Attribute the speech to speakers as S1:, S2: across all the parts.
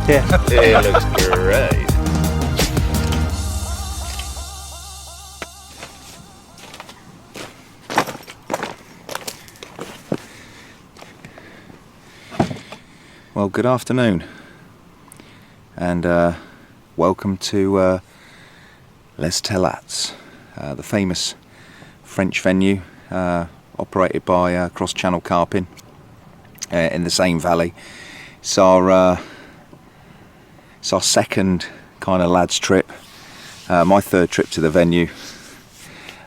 S1: Yeah.
S2: It looks great.
S1: Well, good afternoon, and welcome to Les Teillatts, the famous French venue operated by cross-channel carping in the same valley. It's our second kind of lads trip, my third trip to the venue,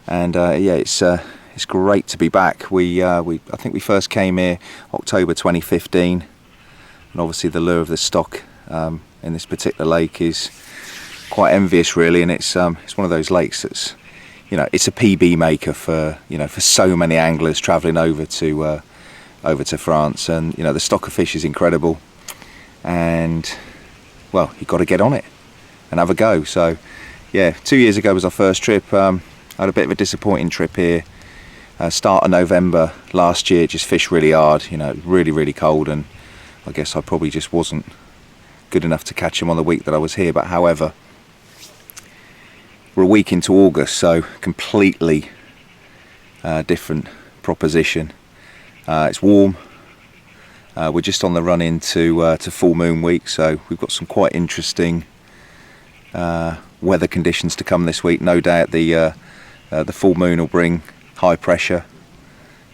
S1: and yeah, it's great to be back. I think we first came here October 2015, and obviously the lure of the stock in this particular lake is quite envious, really, and it's one of those lakes that's, you know, it's a PB maker for, you know, for so many anglers travelling over to France, and you know the stock of fish is incredible, and well, you've got to get on it and have a go. So yeah, 2 years ago was our first trip. I had a bit of a disappointing trip here. Start of November last year, just fished really hard, you know, really cold, and I guess I probably just wasn't good enough to catch them on the week that I was here. But however, we're a week into August, so completely different proposition. It's warm. We're just on the run into to full moon week, so we've got some quite interesting weather conditions to come this week. No doubt the full moon will bring high pressure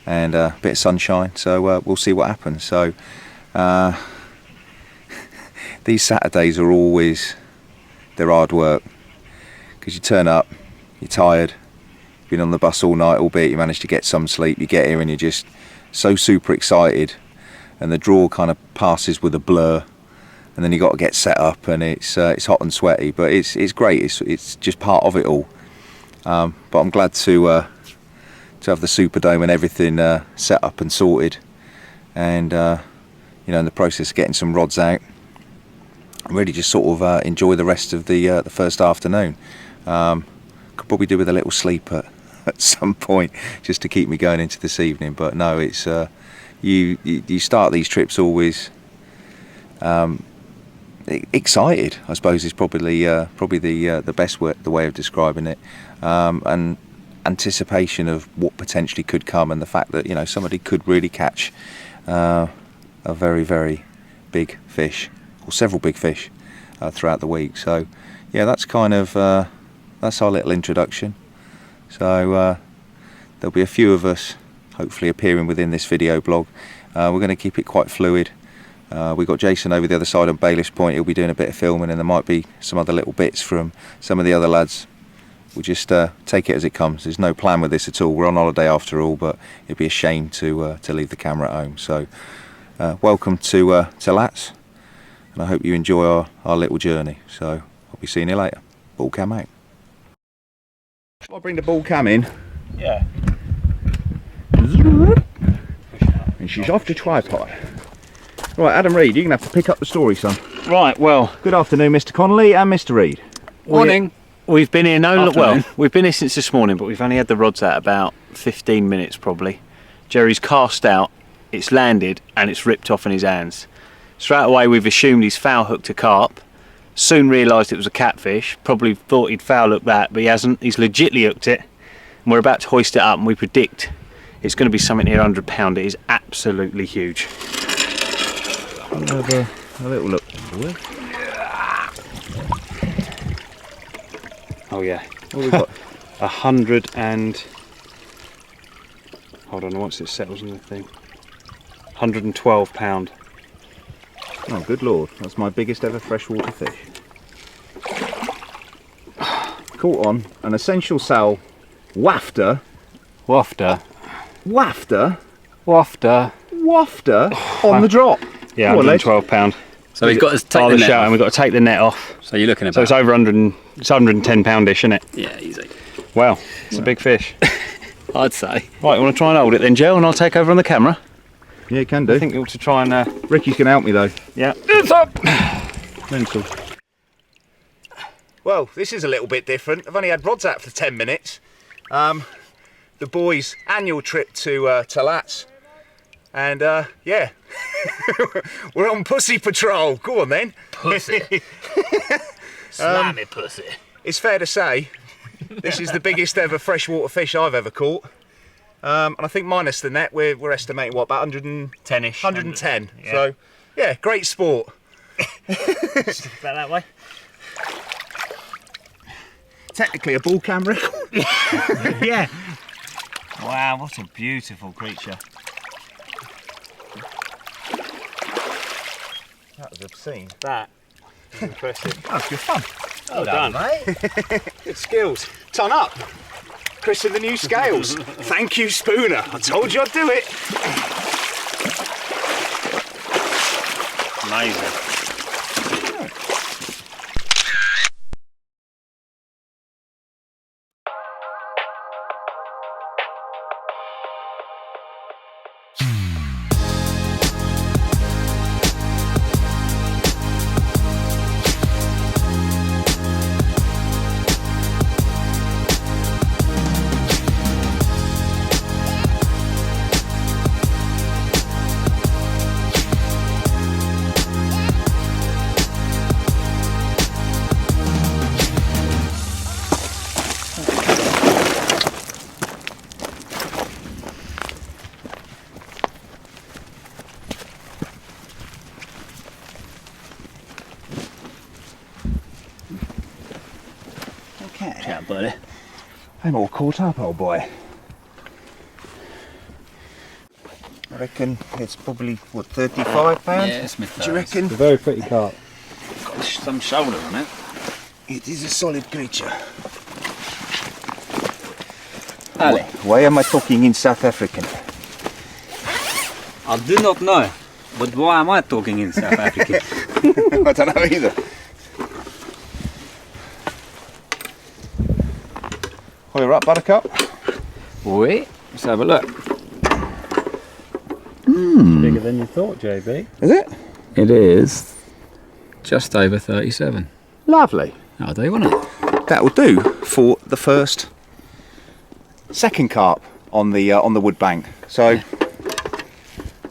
S1: and a bit of sunshine, so we'll see what happens. So these Saturdays are always, they're hard work, because you turn up, you're tired, you've been on the bus all night, albeit you managed to get some sleep. You get here and you're just so super excited, and the draw kind of passes with a blur, and then you got to get set up, and it's hot and sweaty, but it's great. It's just part of it all. But I'm glad to have the Superdome and everything set up and sorted, and you know, in the process of getting some rods out, really just sort of enjoy the rest of the first afternoon. Could probably do with a little sleep at some point just to keep me going into this evening, but no, it's you start these trips always excited, I suppose, is probably the best way of describing it, and anticipation of what potentially could come, and the fact that, you know, somebody could really catch a very big fish, or several big fish throughout the week. So yeah, that's kind of that's our little introduction. So there'll be a few of us hopefully appearing within this video blog. We're going to keep it quite fluid. We've got Jason over the other side on Bailiff's Point. He'll be doing a bit of filming, and there might be some other little bits from some of the other lads. We'll just take it as it comes. There's no plan with this at all. We're on holiday after all, but it'd be a shame to leave the camera at home. So welcome to Teillatts, and I hope you enjoy our little journey. So I'll be seeing you later. Ball cam out. Shall I bring the ball cam in?
S2: Yeah.
S1: And she's off the tripod. Right, Adam Reed, you're going to have to pick up the story, son.
S2: Right, well.
S1: Good afternoon, Mr. Connely and Mr. Reed.
S2: Morning.
S3: We've been here we've been here since this morning, but we've only had the rods out about 15 minutes probably. Jerry's cast out, it's landed, and it's ripped off in his hands. Straight away we've assumed he's foul hooked a carp. Soon realised it was a catfish. Probably thought he'd foul hook that, but he hasn't. He's legitly hooked it, and we're about to hoist it up, and we predict it's going to be something near £100. It is absolutely huge.
S1: I'll have a little look.
S3: Oh yeah. What we've got 100 and hold on, once it settles on the thing, £112.
S1: Oh, good lord, that's my biggest ever freshwater fish. caught on an essential sal wafter
S2: Wafter.
S1: on the drop.
S2: Yeah,
S1: Go on, Les.
S2: £112.
S4: So he's got to take the
S2: Father
S4: net
S2: shout,
S4: off.
S2: and we've got to take the net off.
S4: So you're looking
S2: So
S4: about.
S2: it's over 100, it's 110 poundish, isn't it?
S4: Yeah, easy.
S2: Wow, it's a big fish.
S4: I'd say.
S2: Right, you want to try and hold it then, Joe, and I'll take over on the camera?
S1: Yeah, you can
S2: I
S1: do.
S2: think you ought to try and,
S1: Ricky's going to help me though.
S2: yeah. It's up!
S1: Mental. Well, this is a little bit different. I've only had rods out for 10 minutes. The boys' annual trip to Teillatts. And yeah, we're on pussy patrol. Go on then.
S4: Pussy. Slimy pussy.
S1: It's fair to say, this is the biggest ever freshwater fish I've ever caught. And I think minus the net, we're estimating what, about
S3: 10-ish.
S1: 110.
S3: Yeah.
S1: So, yeah, great sport.
S3: About that way.
S1: Technically a ball cam record.
S3: Yeah. Wow, what a beautiful creature.
S1: That was obscene.
S3: That is impressive.
S1: That was good fun.
S3: Well done,
S1: mate. Good skills. Ton up. Chris and the new scales. Thank you, Spooner. I told you I'd do it.
S3: Amazing.
S1: Okay.
S4: Yeah, buddy.
S1: I'm all caught up, old boy. I reckon it's probably, what, 35 pounds?
S4: Yeah, it's mid
S1: Do you reckon?
S2: A very pretty carp.
S4: Got some shoulder on it.
S1: It is a solid creature.
S4: Ali,
S1: Why am I talking in South African?
S4: I do not know, but why am I talking in South Africa?
S1: I don't know either. Oh, you're up, Buttercup?
S4: Wait, let's have a look.
S2: Bigger than you thought, JB.
S1: Is it?
S4: It is just over 37.
S1: Lovely.
S4: That'll do, won't it?
S1: That will do for the second carp on the wood bank. So,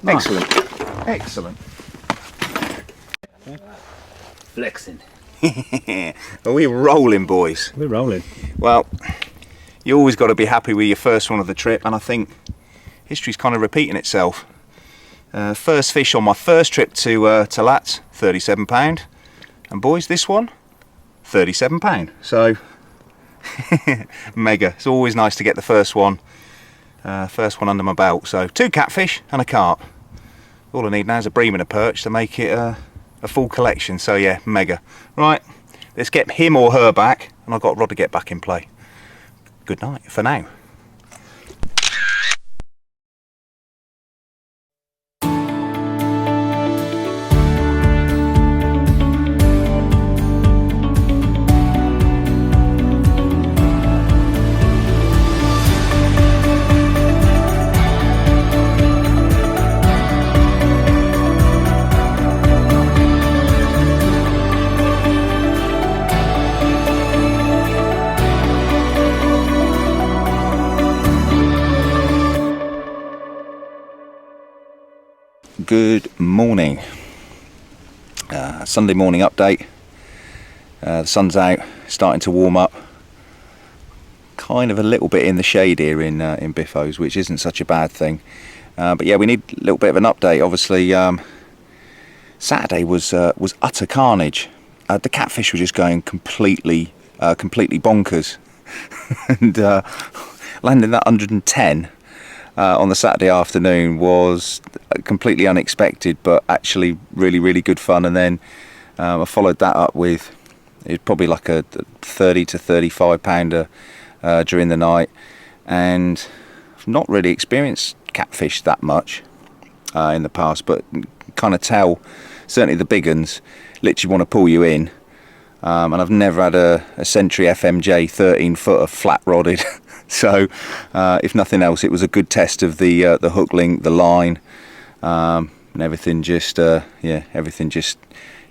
S4: Nice.
S1: excellent, excellent.
S4: Flexing.
S1: Are we rolling, boys?
S2: We're rolling.
S1: Well, you always got to be happy with your first one of the trip, and I think history's kind of repeating itself. First fish on my first trip to Teillatts, £37, and boys, this one, £37. So mega. It's always nice to get the first one under my belt. So 2 catfish and a carp. All I need now is a bream and a perch to make it a full collection. So yeah, mega. Right, let's get him or her back, and I've got a rod to get back in play. Good night for now. Good morning. Sunday morning update. The sun's out, starting to warm up. Kind of a little bit in the shade here in Biffos, which isn't such a bad thing. But yeah, we need a little bit of an update. Obviously, Saturday was utter carnage. The catfish were just going completely bonkers, and landing that 110. On the Saturday afternoon was completely unexpected, but actually really good fun. And then I followed that up with It's probably like a 30 to 35 pounder during the night, and I've not really experienced catfish that much in the past, but kind of tell, certainly the big ones literally want to pull you in. And I've never had a Century FMJ 13 footer flat rodded. So if nothing else, it was a good test of the hook link, the line, and everything just everything just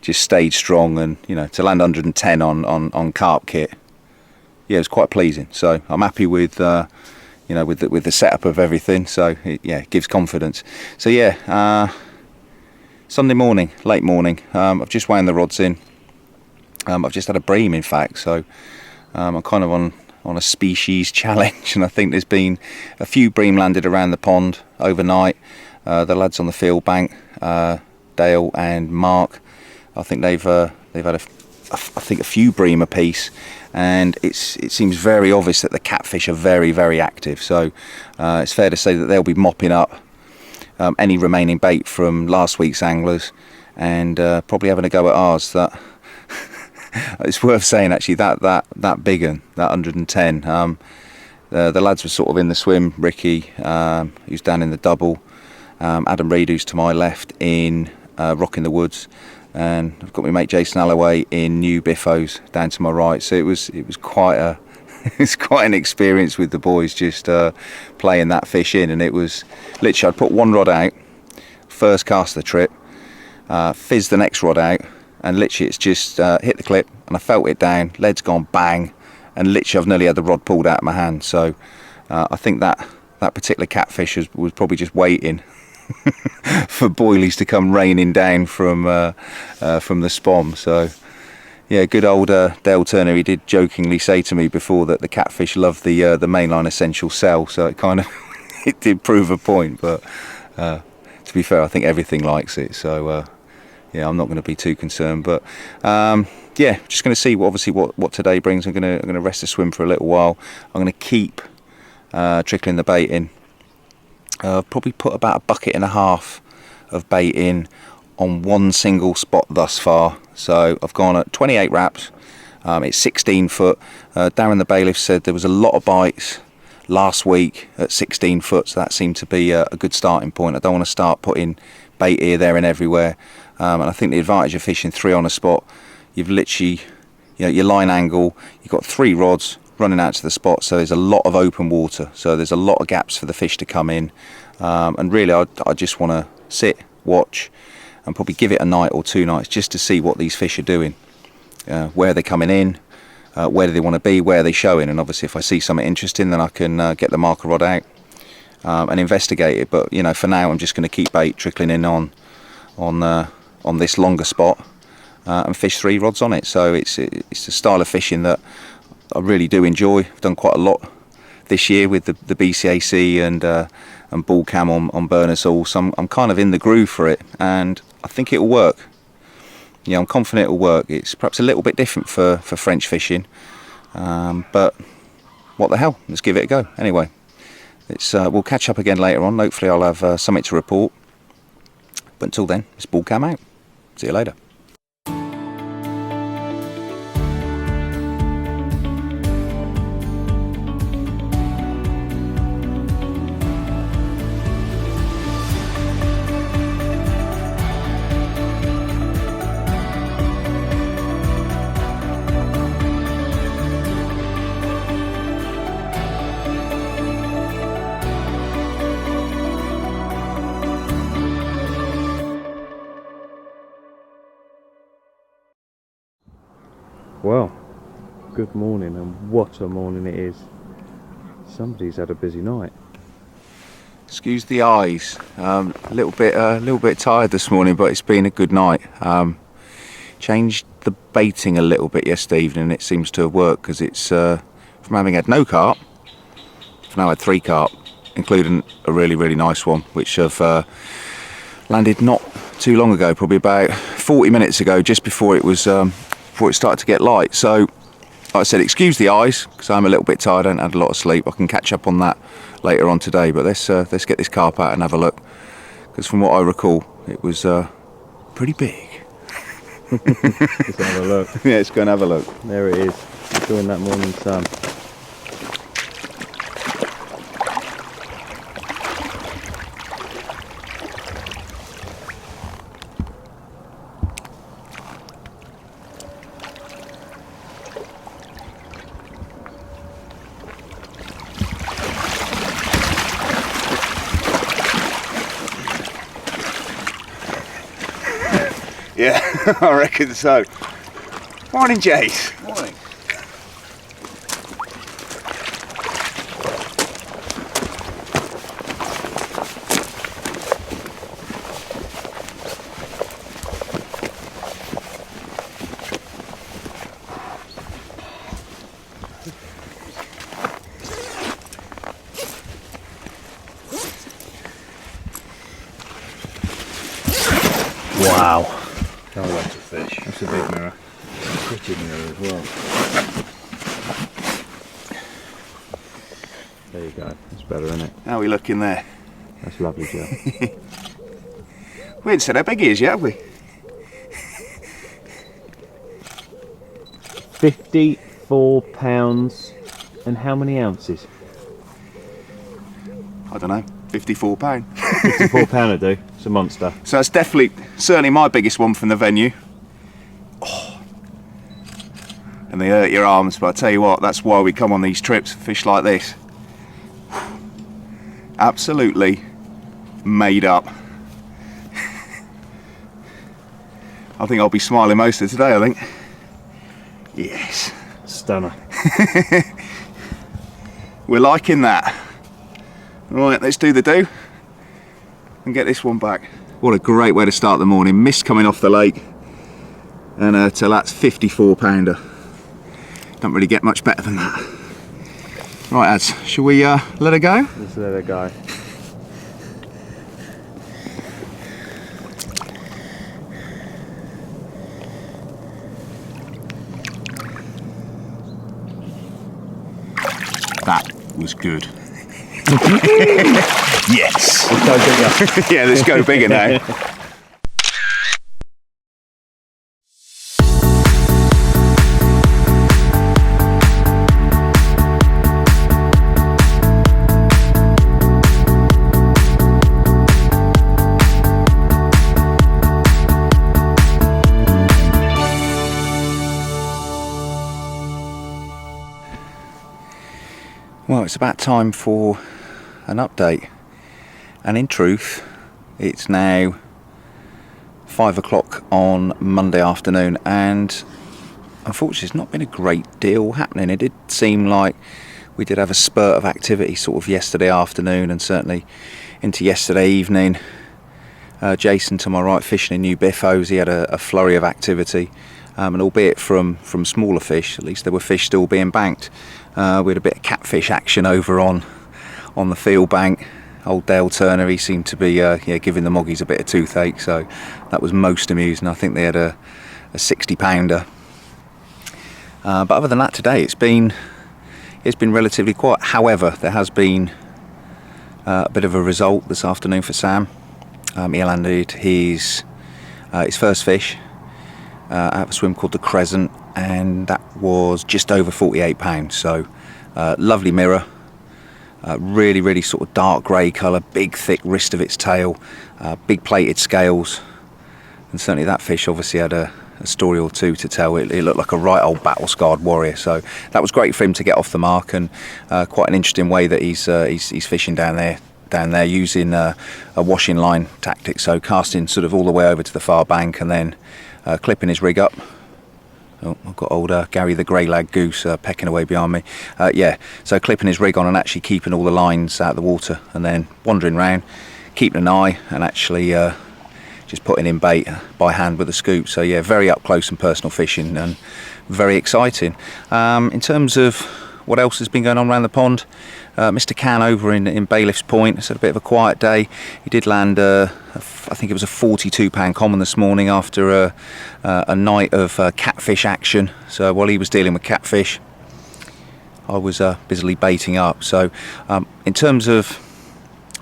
S1: stayed strong. And to land 110 on carp kit, it was quite pleasing. So I'm happy with with the setup of everything. So it gives confidence. So Sunday morning, late morning, I've just wound the rods in. I've just had a bream, in fact, so I'm kind of on a species challenge, and I think there's been a few bream landed around the pond overnight. The lads on the field bank, Dale and Mark, I think they've had a few bream apiece, and it seems very obvious that the catfish are very, very active. So it's fair to say that they'll be mopping up any remaining bait from last week's anglers, and probably having a go at ours. That it's worth saying actually that big one, that 110. The lads were sort of in the swim. Ricky, who's down in the double, Adam Reid, who's to my left in Rock in the Woods, and I've got my mate Jason Alloway in New Biffos down to my right. So it was quite a it's quite an experience with the boys, just playing that fish in. And it was literally, I'd put one rod out, first cast of the trip, fizz the next rod out, and literally it's just hit the clip, and I felt it down, lead's gone bang, and literally I've nearly had the rod pulled out of my hand. So I think that particular catfish was probably just waiting for boilies to come raining down from the spom. So good old Dale Turner, he did jokingly say to me before that the catfish love the mainline essential cell, so it kind of it did prove a point. But to be fair, I think everything likes it, so I'm not going to be too concerned. But just going to see what today brings. I'm going to rest the swim for a little while. I'm going to keep trickling the bait in. Probably put about a bucket and a half of bait in on one single spot thus far. So I've gone at 28 wraps. It's 16 foot. Darren the bailiff said there was a lot of bites last week at 16 foot, so that seemed to be a good starting point. I don't want to start putting bait here, there and everywhere. And I think the advantage of fishing 3 on a spot, you've literally, your line angle, you've got 3 rods running out to the spot, so there's a lot of open water, so there's a lot of gaps for the fish to come in. And really I just want to sit, watch, and probably give it a night or 2 nights just to see what these fish are doing, where they're coming in, where do they want to be, where are they showing. And obviously if I see something interesting, then I can get the marker rod out and investigate it. But for now I'm just going to keep bait trickling in on this longer spot and fish 3 rods on it. So it's a style of fishing that I really do enjoy. I've done quite a lot this year with the BCAC and ball cam on burners all, so I'm kind of in the groove for it, and I think it'll work. I'm confident it'll work. It's perhaps a little bit different for French fishing, but what the hell, let's give it a go. Anyway, we'll catch up again later on. Hopefully I'll have something to report, but until then, it's ball cam out. See you later.
S2: Well, good morning, and what a morning it is. Somebody's had a busy night.
S1: Excuse the eyes. A little bit tired this morning, but it's been a good night. Changed the baiting a little bit yesterday evening, and it seems to have worked, because it's from having had no carp, I've now had 3 carp, including a really, really nice one, which I've landed not too long ago, probably about 40 minutes ago, just before it was before it started to get light. So like I said, excuse the eyes, because I'm a little bit tired. I haven't had a lot of sleep. I can catch up on that later on today, but let's get this carp out and have a look, because from what I recall, it was pretty big.
S2: Let's have a look.
S1: Yeah, let's go and have a look.
S2: There it is, enjoying that morning sun.
S1: Yeah, I reckon so. Morning, Jace.
S4: Morning.
S3: Wow.
S2: Oh, that's a fish.
S3: That's a big mirror.
S2: Pretty mirror as well. There you go. That's better, isn't it?
S1: How are we looking there?
S2: That's lovely, Joe.
S1: We haven't said how big he is yet, have we?
S2: 54 pounds and how many ounces?
S1: I don't know, £54.
S2: 54 pound do. It's a monster.
S1: So that's certainly my biggest one from the venue. Oh. And they hurt your arms, but I tell you what, that's why we come on these trips, fish like this. Absolutely made up. I think I'll be smiling most of today, I think. Yes.
S2: Stunner.
S1: We're liking that. Right, let's do the do and get this one back. What a great way to start the morning. Mist coming off the lake, and so that's 54 pounder. Don't really get much better than that. Right, lads, shall we let her go?
S2: Let's let her go.
S1: That was good. Yes.
S2: Let's go bigger.
S1: Yeah, let's go bigger now. Well, it's about time for an update, and in truth it's now 5 o'clock on Monday afternoon, and unfortunately it's not been a great deal happening. It did seem like we did have a spurt of activity sort of yesterday afternoon and certainly into yesterday evening. Jason to my right fishing in new biffos, he had a flurry of activity, and albeit from smaller fish, at least there were fish still being banked. We had a bit of catfish action over on the field bank. Old Dale Turner, he seemed to be giving the moggies a bit of toothache, so that was most amusing. I think they had a 60 pounder. But other than that, today it's been relatively quiet. However, there has been a bit of a result this afternoon for Sam. He landed his first fish out of a swim called the Crescent, and that was just over 48 pounds. So lovely mirror, really sort of dark grey colour, big thick wrist of its tail, big plated scales, and certainly that fish obviously had a story or two to tell. It looked like a right old battle scarred warrior, so that was great for him to get off the mark, and quite an interesting way that he's fishing down there using a washing line tactic, so casting sort of all the way over to the far bank and then clipping his rig up. Oh, I've got old Gary the grey lag goose pecking away behind me. So clipping his rig on and actually keeping all the lines out of the water, and then wandering round, keeping an eye, and actually just putting in bait by hand with a scoop. So yeah, very up close and personal fishing, and very exciting. In terms of what else has been going on around the pond, Mr. Cann over in Bailiff's Point has had a bit of a quiet day. He did land I think it was a 42 pound common this morning after a night of catfish action. So while he was dealing with catfish, I was busily baiting up. So in terms of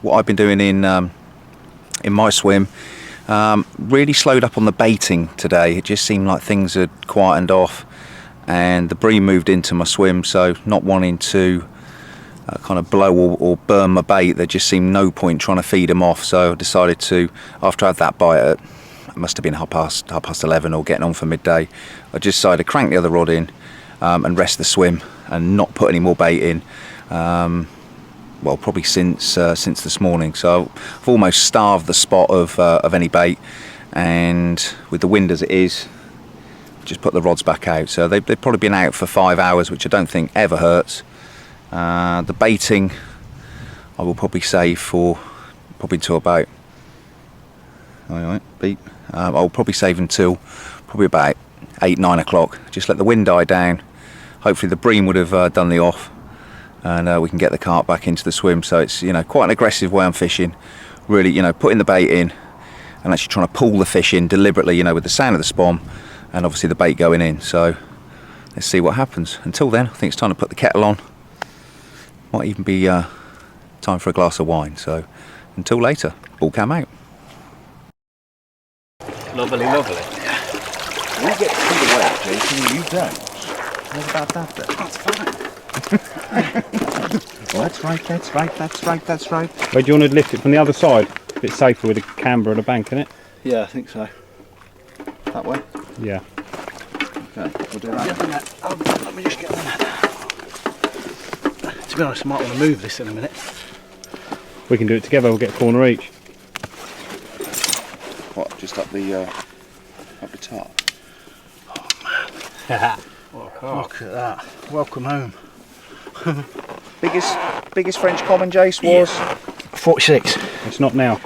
S1: what I've been doing in my swim, Really slowed up on the baiting today. It just seemed like things had quietened off, and the bream moved into my swim, so not wanting to kind of blow or burn my bait, there just seemed no point trying to feed them off. So I decided to, after I had that bite at, it must have been half past 11 or getting on for midday, I just decided to crank the other rod in and rest the swim and not put any more bait in. Well, probably since this morning. So I've almost starved the spot of any bait, and with the wind as it is, just put the rods back out. So they've probably been out for 5 hours, which I don't think ever hurts. The baiting I will probably save for probably until about, I'll probably save until probably about 8-9 o'clock. Just let the wind die down. Hopefully the bream would have done the off, and we can get the carp back into the swim. So it's, you know, quite an aggressive way I'm fishing, really, you know, putting the bait in and actually trying to pull the fish in deliberately, you know, with the sound of the spawn and obviously the bait going in. So let's see what happens. Until then, I think it's time to put the kettle on. Might even be time for a glass of wine. So until later, ball cam out.
S3: Lovely, lovely.
S1: We get to see the whale, Jason, you don't. What about that then?
S4: That's fine.
S1: Well, that's right.
S2: Where do you want to lift it from the other side? A bit safer with a camber and a bank in it.
S1: Yeah, I think so. That way?
S2: Yeah.
S1: Okay, we'll do that.
S5: Let me just get on that. To be honest, I might want to move this in a minute.
S2: We can do it together, we'll get a corner each.
S1: What, just up the top?
S5: Look at that. Welcome home.
S1: Biggest French common, Jace, was?
S5: 46.
S2: It's not now.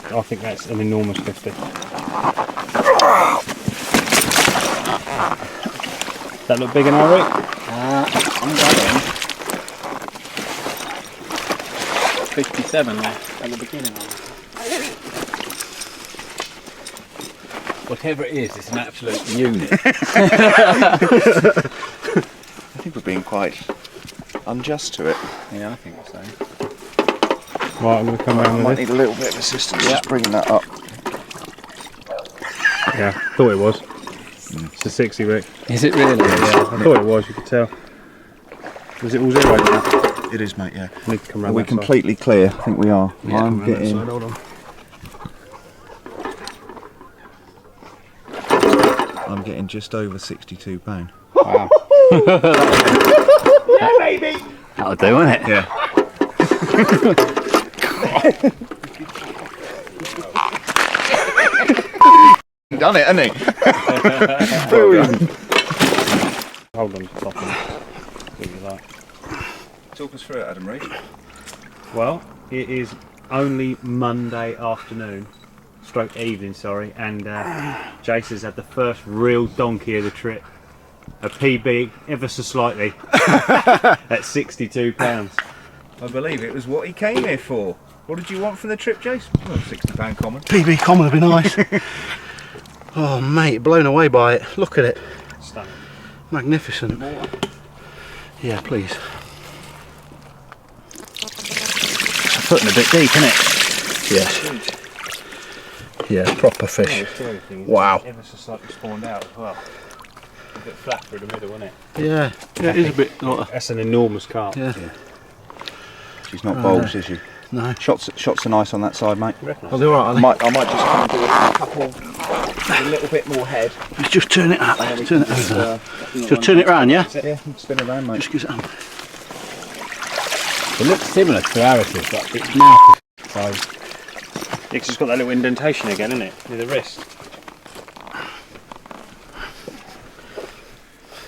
S2: I think that's an enormous 50. That look big enough, Rick?
S4: I'm going 57 there at the beginning. Whatever it is, it's an absolute unit.
S1: I think we're being quite unjust to it.
S4: Yeah, I think so.
S2: Right, I'm going to come
S1: I
S2: around
S1: might
S2: with
S1: need
S2: this.
S1: a little bit of assistance just bringing that up.
S2: Yeah, thought it was. It's a 60, Rick.
S4: Is it really?
S2: Yeah, I thought it was, you could tell. Was it all zero now?
S1: It is, mate, yeah.
S2: I need to come
S1: Are
S2: around
S1: we
S2: that side.
S1: completely clear? I think we are.
S5: Yeah,
S1: I'm getting...
S5: hold on.
S1: I'm getting just over £62.
S4: Wow.
S1: Yeah, baby!
S4: That'll do, won't it?
S1: Yeah. Done it, hasn't he?
S2: Hold on, stop it. Give me that.
S1: Talk us through it, Adam Reed.
S2: Well, it is only Monday afternoon, stroke evening, sorry, and Jace has had the first real donkey of the trip. A PB, ever so slightly, at £62.
S1: I believe it was what he came here for. What did you want from the trip, Jace? Well, £60 common.
S5: PB common would be nice. Oh mate, blown away by it. Look at it.
S2: Stunning.
S5: Magnificent. Yeah, please.
S4: It's a foot and a bit deep, isn't it?
S5: Yes. Yeah, proper fish. Wow.
S2: Ever so slightly spawned out as well. A bit flat through the middle, isn't it?
S5: Yeah, yeah, it is a bit like
S2: That's an enormous carp.
S5: yeah.
S1: She's not bulbs, is she?
S5: No.
S1: Shots are nice on that side, mate.
S5: I'll do alright, I
S1: I might just come and do a couple, a little bit more head.
S5: think. Just turn it up.
S1: And then we
S5: Turn it
S1: can
S5: over.
S1: just,
S5: Just turn it round, yeah?
S1: yeah, spin around, mate.
S5: Just gives it
S4: It looks similar to Aris's, but its mouth is size.
S3: It's just got that little indentation again, isn't it? Near the wrist.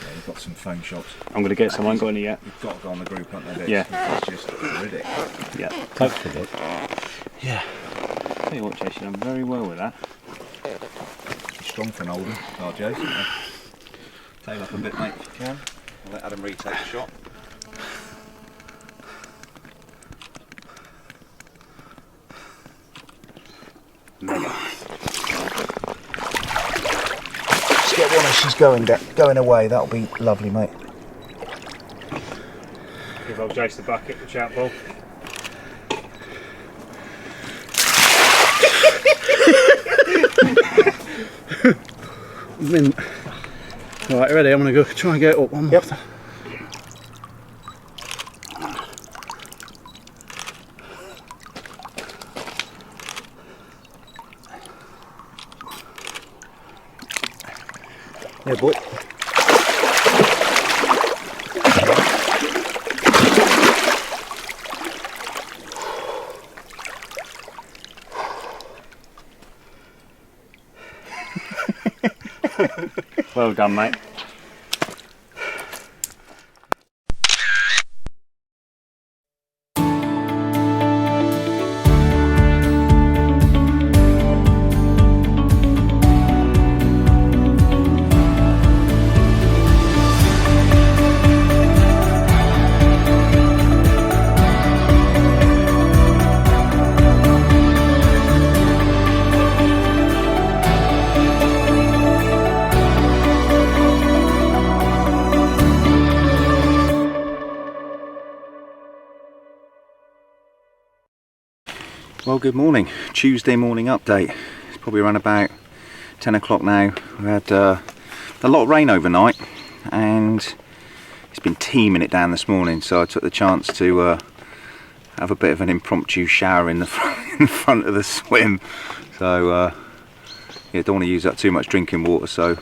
S1: Yeah, you've got some phone shots.
S3: I'm going to get some, I ain't got any yet.
S1: You've got to go on the group, haven't they?
S3: Yeah.
S1: It's just ridiculous.
S3: Yeah.
S4: Touched a bit.
S5: Yeah.
S3: Tell you what, Jason, I'm very well with that.
S1: Strong for an older. Oh, Jason. Tail up a bit, mate, if you can. I'll let Adam Reed take a shot. Just get one as she's going away. That'll be lovely, mate.
S2: Give old Jace the bucket, watch out, Paul.
S5: Right, ready? I'm going to go try and get it up one more.
S3: Yep.
S5: Yeah, boy.
S3: Well done, mate.
S1: Well, good morning. Tuesday morning update. It's probably around about 10 o'clock now. We had a lot of rain overnight and it's been teeming it down this morning, so I took the chance to have a bit of an impromptu shower in the front of the swim. So yeah, don't want to use up too much drinking water, so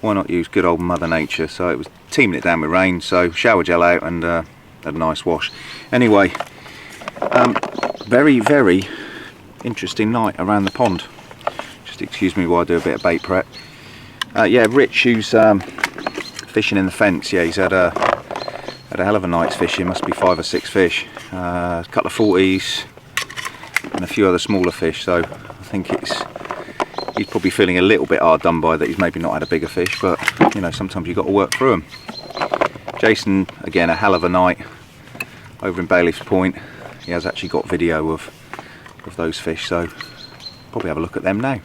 S1: why not use good old Mother Nature. So it was teeming it down with rain, so shower gel out and had a nice wash. Anyway, very, very interesting night around the pond. Just excuse me while I do a bit of bait prep. Yeah, Rich, who's fishing in the fence, yeah, he's had a hell of a night's fishing. Must be 5 or 6 fish, a couple of 40s and a few other smaller fish. So I think he's probably feeling a little bit hard done by that he's maybe not had a bigger fish, but you know, sometimes you've got to work through them. Jason, again, a hell of a night over in Bailiff's Point. He has actually got video of those fish, so probably have a look at them now.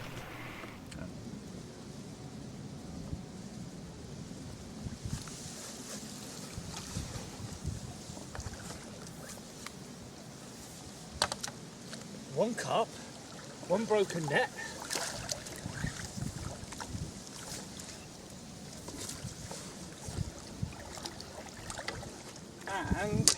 S5: One carp, one broken net. And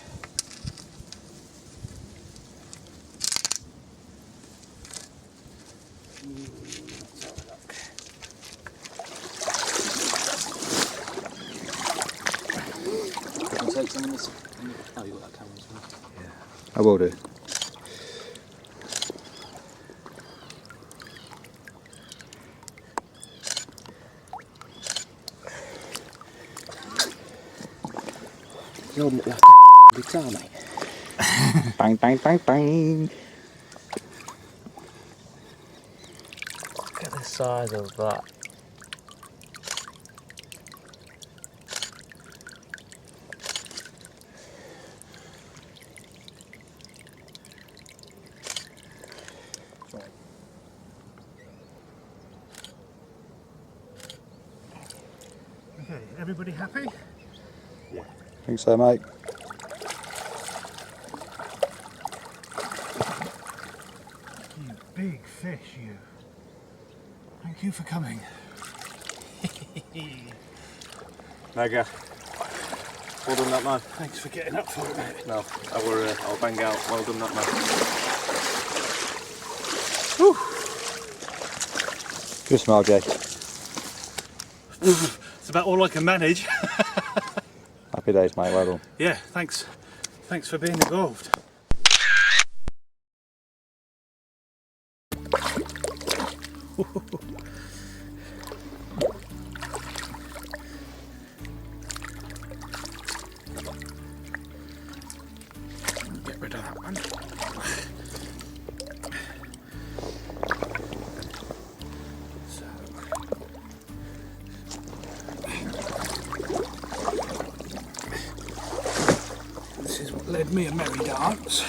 S4: Take some in this. Oh, you got that camera as well.
S1: Yeah, I will do.
S5: you're holding it like a guitar, mate.
S1: Bang, bang, bang, bang.
S5: Look at the size of that. Okay, everybody happy?
S1: I think so, mate.
S5: You big fish, you. Thank you for coming.
S2: Mega. Well done, that man.
S5: Thanks for getting up for it, mate.
S2: No, I'll bang out. Well done, that man.
S1: Good smile, Jay.
S5: It's about all I can manage.
S1: Happy days, mate. Well done.
S5: Yeah, thanks. Thanks for being involved. Get rid of that one. This is what led me a merry dance.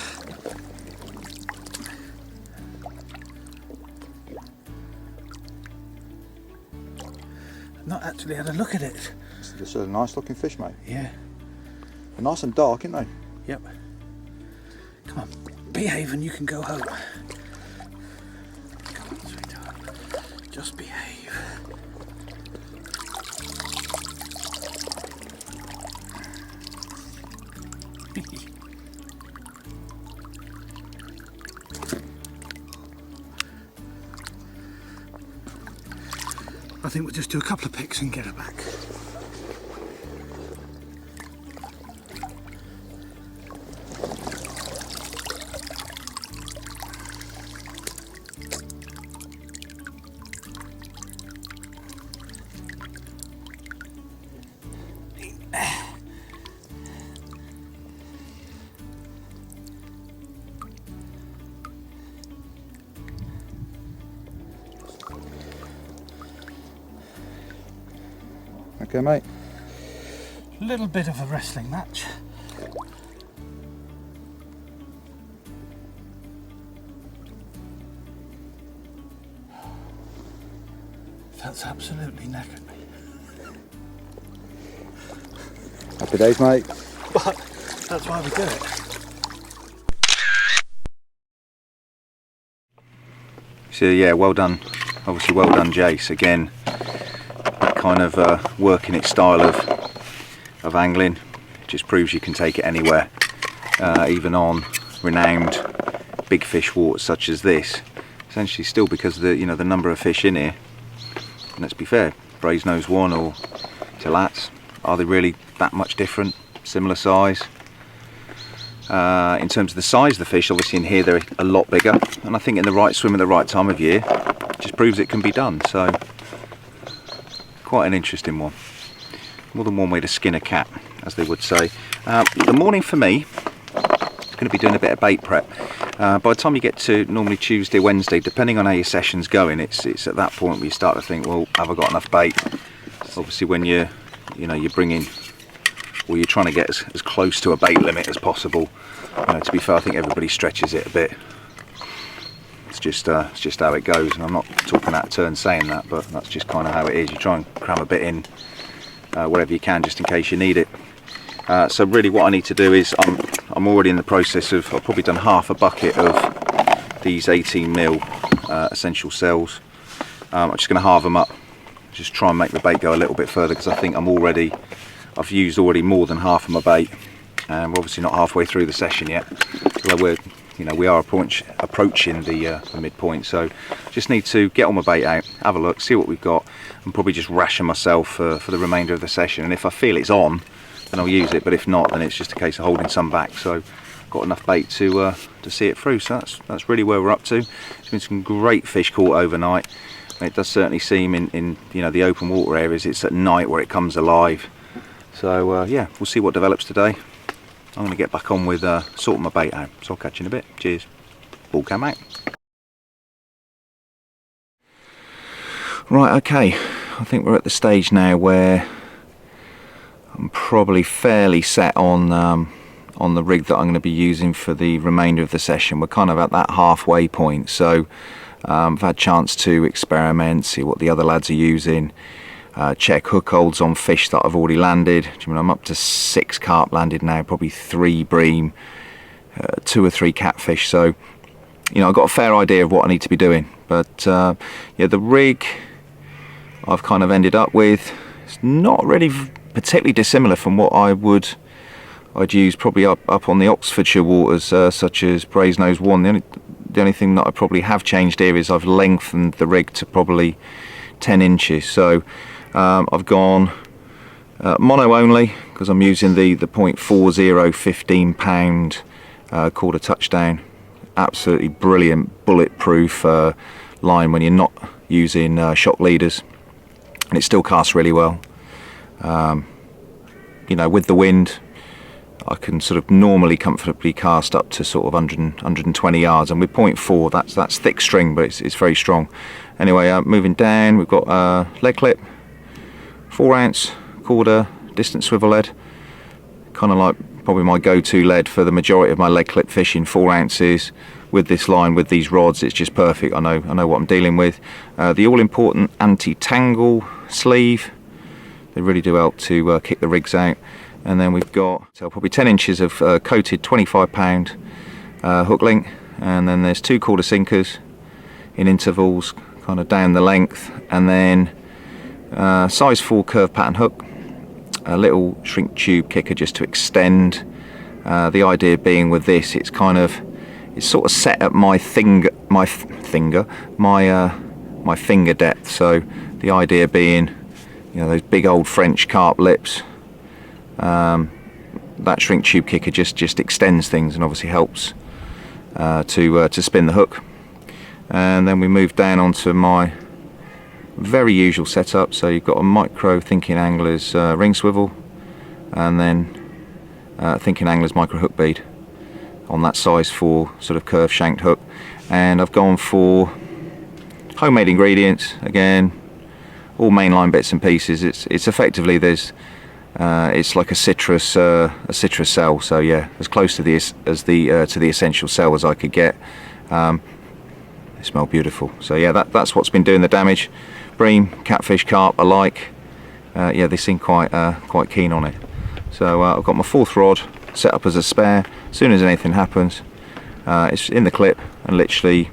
S5: I've not actually had a look at it.
S1: This is a nice looking fish, mate.
S5: Yeah.
S1: They're nice and dark, aren't they?
S5: Yep. Come on, behave and you can go home. Come on, sweetheart. Just behave. I think we'll just do a couple of picks and get her back.
S1: Okay, mate.
S5: A little bit of a wrestling match. That's absolutely knackered me.
S1: Happy days, mate.
S5: But that's why we do it.
S1: So yeah, well done. Obviously, well done, Jace. Again, that kind of working its style of angling just proves you can take it anywhere, even on renowned big fish waters such as this. Essentially, still because of the the number of fish in here. And let's be fair, Brasenose 1 or Teillatts, are they really that much different? Similar size. In terms of the size of the fish, obviously in here they're a lot bigger, and I think in the right swim at the right time of year just proves it can be done. So quite an interesting one. More than one way to skin a cat, as they would say. The morning for me, going to be doing a bit of bait prep. By the time you get to normally Tuesday, Wednesday, depending on how your session's going, it's at that point where you start to think, well, have I got enough bait? Obviously, when you're bringing, or you're trying to get as close to a bait limit as possible. To be fair, I think everybody stretches it a bit. It's just how it goes, and I'm not talking out of turn saying that, but that's just kind of how it is. You try and cram a bit in, whatever you can, just in case you need it. So really, what I need to do is I'm already in the process of, I've probably done half a bucket of these 18mm essential cells. I'm just going to halve them up, just try and make the bait go a little bit further, because I think I've used already more than half of my bait, and we're obviously not halfway through the session yet. Although we are approaching the midpoint, so just need to get all my bait out, have a look, see what we've got, and probably just ration myself for the remainder of the session. And if I feel it's on, then I'll use it, but if not, then it's just a case of holding some back. So I've got enough bait to see it through. So that's really where we're up to. There's been some great fish caught overnight. And it does certainly seem in the open water areas, it's at night where it comes alive. So yeah, we'll see what develops today. I'm going to get back on with sorting my bait out. So I'll catch you in a bit. Cheers. Ball cam out. Right, okay. I think we're at the stage now where I'm probably fairly set on the rig that I'm going to be using for the remainder of the session. We're kind of at that halfway point, so I've had a chance to experiment, see what the other lads are using, check hook holds on fish that I've already landed. I'm up to 6 carp landed now, probably 3 bream, 2 or 3 catfish, so I've got a fair idea of what I need to be doing. But yeah, the rig I've kind of ended up with, it's not really particularly dissimilar from what I'd use probably up on the Oxfordshire waters, such as Brasenose 1. The only thing that I probably have changed here is I've lengthened the rig to probably 10 inches. So I've gone mono only, because I'm using the .40 15-pound quarter touchdown. Absolutely brilliant bulletproof line when you're not using shock leaders, and it still casts really well. With the wind, I can sort of normally comfortably cast up to sort of 120 yards, and with .4 that's thick string, but it's very strong. Anyway, moving down, we've got lead clip, 4 ounce quarter distance swivel lead, kind of like probably my go-to lead for the majority of my lead clip fishing. 4 ounces with this line, with these rods, it's just perfect. I know what I'm dealing with. The all-important anti-tangle sleeve, they really do help to kick the rigs out. And then we've got probably 10 inches of coated 25-pound hook link, and then there's 2 quarter sinkers in intervals, kind kind of down the length, and then size 4 curve pattern hook, a little shrink tube kicker just to extend. The idea being with this, it's sort of set at my finger depth. So the idea being, you know, those big old French carp lips. That shrink tube kicker just extends things and obviously helps to spin the hook. And then we move down onto my very usual setup. So you've got a micro Thinking Anglers ring swivel, and then Thinking Anglers micro hook bead on that size 4 sort of curved shanked hook. And I've gone for homemade ingredients again, all mainline bits and pieces. It's effectively it's like a citrus cell. So yeah, as close to the to the essential cell as I could get. They smell beautiful. So yeah, that's what's been doing the damage. Bream, catfish, carp alike. Yeah, they seem quite keen on it. So I've got my 4th rod set up as a spare. As soon as anything happens, it's in the clip, and literally,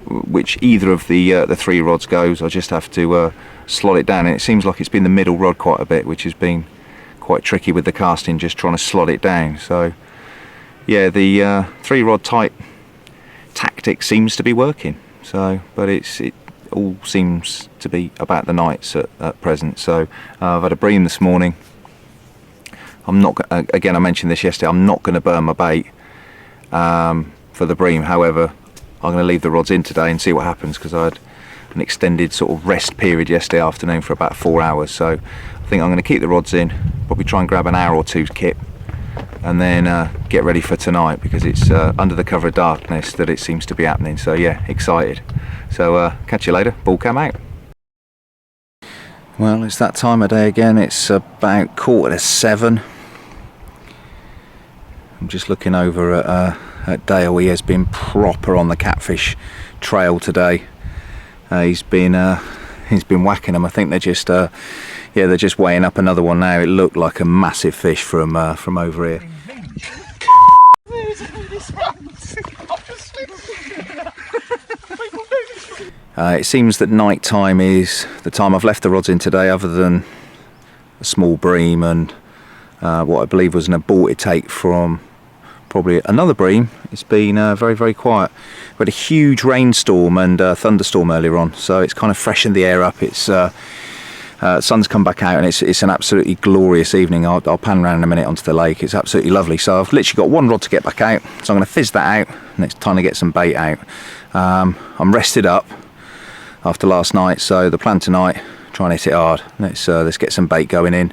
S1: which either of the 3 rods goes, I just have to slot it down. And it seems like it's been the middle rod quite a bit, which has been quite tricky with the casting, just trying to slot it down. So yeah, the 3 rod type tactic seems to be working. So, but it all seems to be about the nights at present. So I've had a bream this morning. I'm not, again, I mentioned this yesterday, I'm not going to burn my bait for the bream. However, I'm going to leave the rods in today and see what happens, because I had an extended sort of rest period yesterday afternoon for about 4 hours. So I think I'm going to keep the rods in, probably try and grab an hour or two's kip, and then get ready for tonight, because it's under the cover of darkness that it seems to be happening. So yeah, excited. So catch you later. Ball cam out. Well, it's that time of day again. It's about 6:45. I'm just looking over at Dale. He has been proper on the catfish trail today. He's been whacking them. I think they're just they're just weighing up another one now. It looked like a massive fish from over here. It seems that night time is the time I've left the rods in today, other than a small bream and what I believe was an aborted take from probably another bream. It's been very, very quiet. We had a huge rainstorm and thunderstorm earlier on, so it's kind of freshened the air up. It's sun's come back out, and it's an absolutely glorious evening. I'll pan around in a minute onto the lake. It's absolutely lovely. So I've literally got 1 rod to get back out, so I'm going to fizz that out, and it's time to get some bait out. I'm rested up after last night, so the plan tonight, try and hit it hard. Let's get some bait going in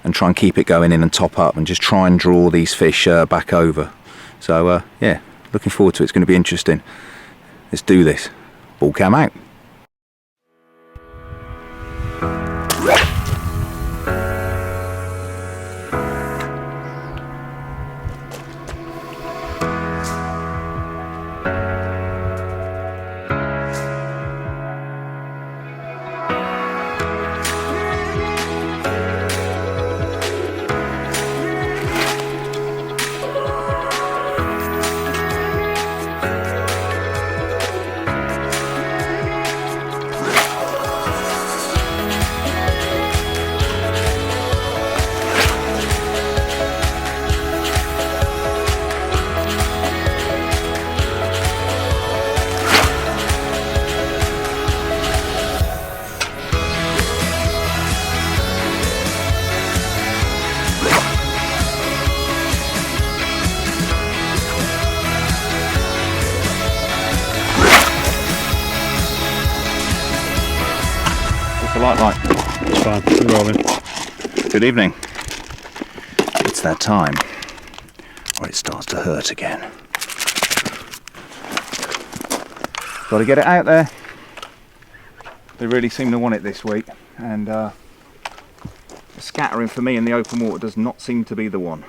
S1: and try and keep it going in and top up, and just try and draw these fish back over. So yeah, looking forward to it. It's going to be interesting. Let's do this. Ball cam out. Right.
S2: It's fine, we're rolling.
S1: Good evening. It's that time where it starts to hurt again. Got to get it out there. They really seem to want it this week, and scattering for me in the open water does not seem to be the one.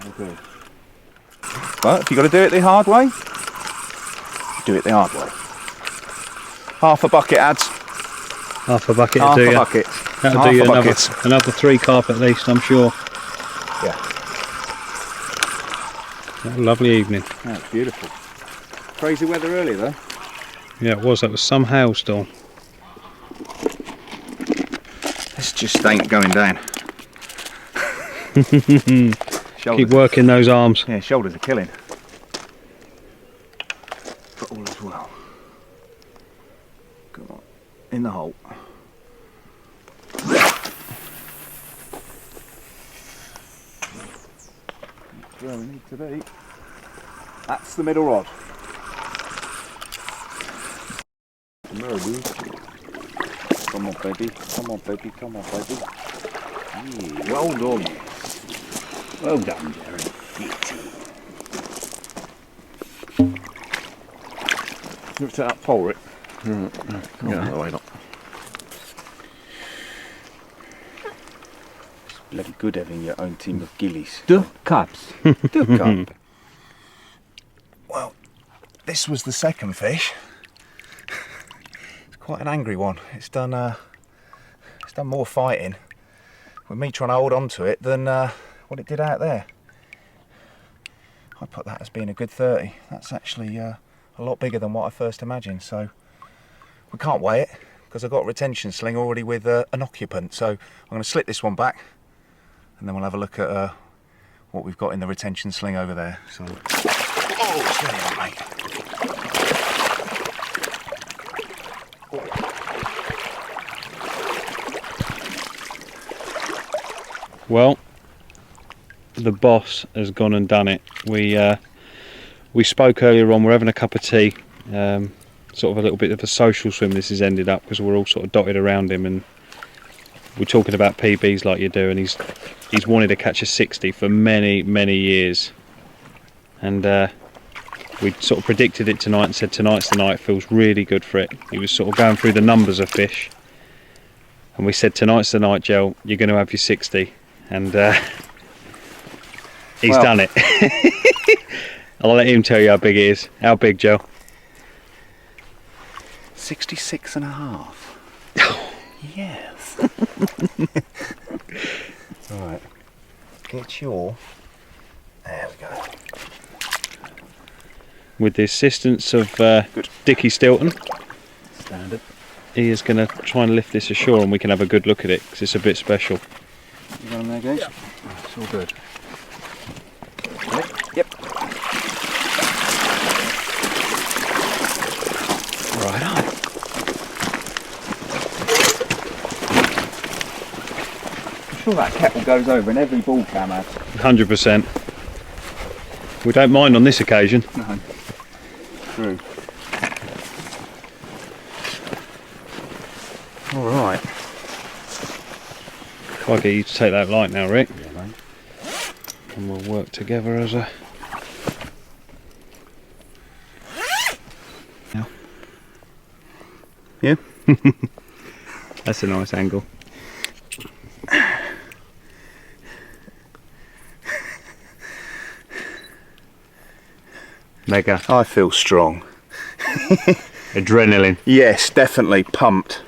S1: Oh, good. But if you've got to do it the hard way, do it the hard way. Half a bucket adds.
S2: Half a bucket
S1: Half
S2: will do
S1: a
S2: you.
S1: bucket.
S2: That'll
S1: Half
S2: do you
S1: a bucket.
S2: another 3 carp at least, I'm sure.
S1: Yeah.
S2: What a lovely evening.
S1: That's beautiful. Crazy weather earlier though.
S2: Yeah, it was. That was some hailstorm.
S1: This just ain't going down.
S2: Keep working those arms.
S1: Yeah, shoulders are killing. But all as well. Come on, in the hole. That's where we need to be. That's the middle rod. Come on, baby. Come on, baby. Come on, baby. Yeah.
S4: Well done. Well done, Jerry.
S1: Look at that pole, Rick. Yeah, wait up. It's bloody good having your own team of gillies.
S4: The cups.
S1: The carp. Well, this was the second fish. It's quite an angry one. It's done more fighting with me trying to hold on to it than what it did out there. I put that as being a good 30. That's actually a lot bigger than what I first imagined, so we can't weigh it because I've got a retention sling already with an occupant, so I'm going to slip this one back and then we'll have a look at what we've got in the retention sling over there. So, oh, steady on, mate.
S2: Well, the boss has gone and done it. We spoke earlier on. We're having a cup of tea, sort of a little bit of a social swim. This has ended up because we're all sort of dotted around him, and we're talking about PBs like you do. And he's wanted to catch a 60 for many years, and we sort of predicted it tonight and said tonight's the night. It feels really good for it. He was sort of going through the numbers of fish, and we said tonight's the night, Joe. You're going to have your 60, and he's done it. I'll let him tell you how big it is. How big, Joe?
S1: 66 and a half. Yes. Alright. Get your... There we go.
S2: With the assistance of Dickie Stilton,
S4: Standard.
S2: he is going to try and lift this ashore and we can have a good look at it because it's a bit special.
S1: You got them there, guys?
S4: Yep.
S1: It's all good. Yep. Right on. I'm sure that kettle goes over in every ball cam has.
S2: 100%. We don't mind on this occasion.
S1: No. True. Alright.
S2: If I get you to take that light now, Rick,
S1: Yeah, mate.
S2: and we'll work together as a...
S1: Yeah?
S2: That's a nice angle. Mega.
S1: I feel strong.
S2: Adrenaline.
S1: Yes, definitely pumped.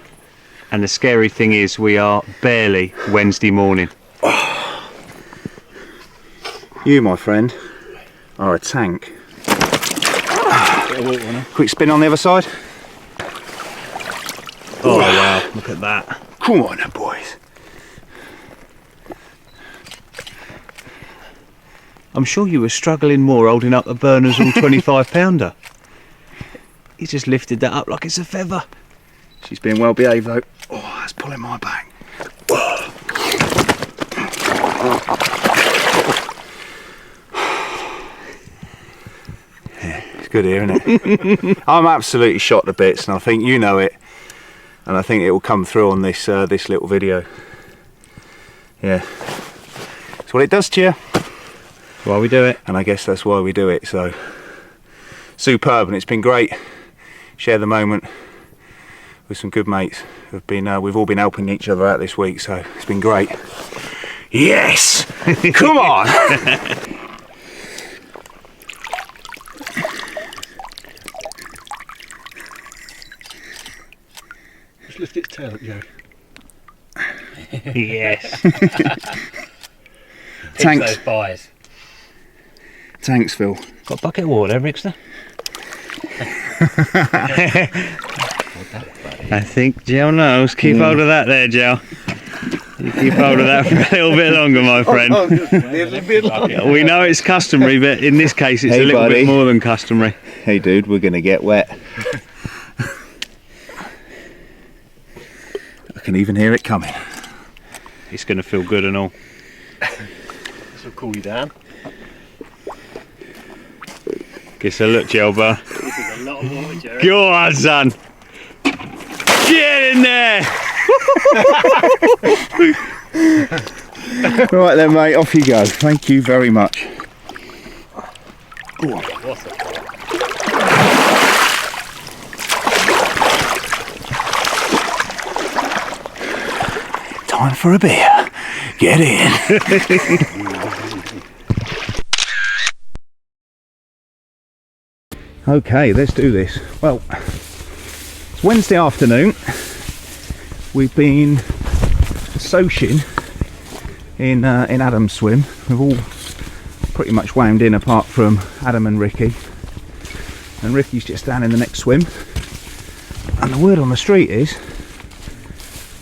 S2: And the scary thing is we are barely Wednesday morning.
S1: You, my friend, are a tank. Quick spin on the other side.
S2: Oh wow, look at that.
S1: Come on then, boys.
S2: I'm sure you were struggling more holding up the Berners all 25 pounder. He just lifted that up like it's a feather.
S1: She's being well behaved though. Oh, that's pulling my back. Yeah, it's good here, isn't it? I'm absolutely shot to bits, and I think you know it, and I think it will come through on this this little video. Yeah, it's what it does to you.
S2: That's why we do it.
S1: And I guess that's why we do it. So superb, and it's been great. Share the moment with some good mates who've been we've all been helping each other out this week, so it's been great. Yes. Come on.
S5: Just lift its tail up, Joe.
S2: Yes.
S1: Thanks.
S4: Those buys.
S1: Thanks, Phil.
S3: Got a bucket of water, Rickster? I think Joe knows. Keep hold of that there, Joe. You keep hold of that for a little bit longer, my friend. We know it's customary, but in this case it's a little bit more than customary.
S1: Hey dude, we're gonna get wet. I can even hear it coming.
S3: It's gonna feel good and all.
S6: This will cool you down.
S3: Gives a look, Jelba.
S6: This is a lot of water, Jerry.
S3: Go on, son. Get in there.
S1: Right then, mate, off you go. Thank you very much. Time for a beer. Get in. Okay, let's do this. Well, it's Wednesday afternoon. We've been sociing in Adam's swim. We've all pretty much wound in apart from Adam and Ricky. And Ricky's just down in the next swim. And the word on the street is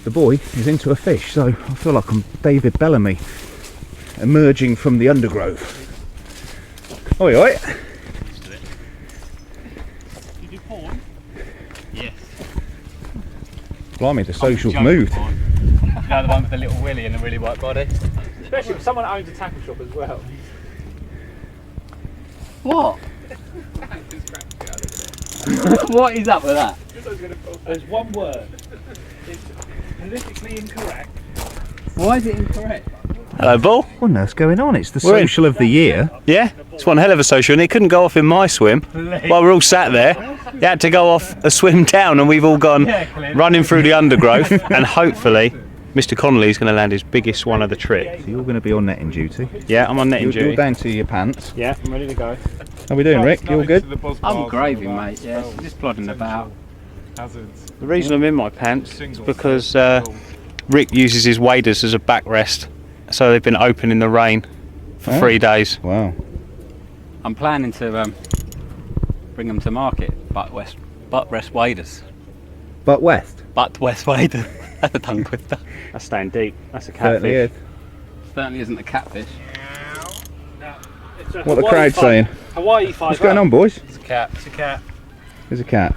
S1: the boy is into a fish. So I feel like I'm David Bellamy emerging from the undergrowth. Oi oi!
S6: Did you porn? Yes.
S1: Blimey, the social's moved.
S4: You know, the one with the little willy and the really white body?
S2: Especially if someone owns a tackle shop as well.
S4: What? What is up with that?
S2: There's one word. It's politically incorrect.
S4: Why is it incorrect?
S3: Hello, Bull.
S1: What on earth's going on? It's the
S3: We're in.
S1: social of the year.
S3: Yeah, it's one hell of a social, and it couldn't go off in my swim. While we're all sat there, it had to go off a swim down, and we've all gone running through the undergrowth, and hopefully Mr. Connelly is going to land his biggest one of the trip.
S1: So you're going to be on netting duty.
S3: Yeah, I'm on netting
S1: You're
S3: duty.
S1: down to your pants.
S3: Yeah, I'm ready to go.
S1: How we doing, Rick? You all good?
S4: I'm gravy, mate, yeah. Just plodding about.
S3: The reason I'm in my pants is because Rick uses his waders as a backrest, so they've been open in the rain for 3 days.
S1: Wow.
S4: I'm planning to bring them to market, butt rest waders.
S1: But west?
S4: Butt west waders. That's a tongue twister.
S3: That's staying deep. That's a
S1: Certainly
S3: catfish.
S1: is.
S4: Certainly isn't a catfish.
S1: What the crowd's saying?
S2: Hawaii 5.
S1: What's going on, boys?
S4: It's a cat.
S2: It's a cat.
S1: There's a cat.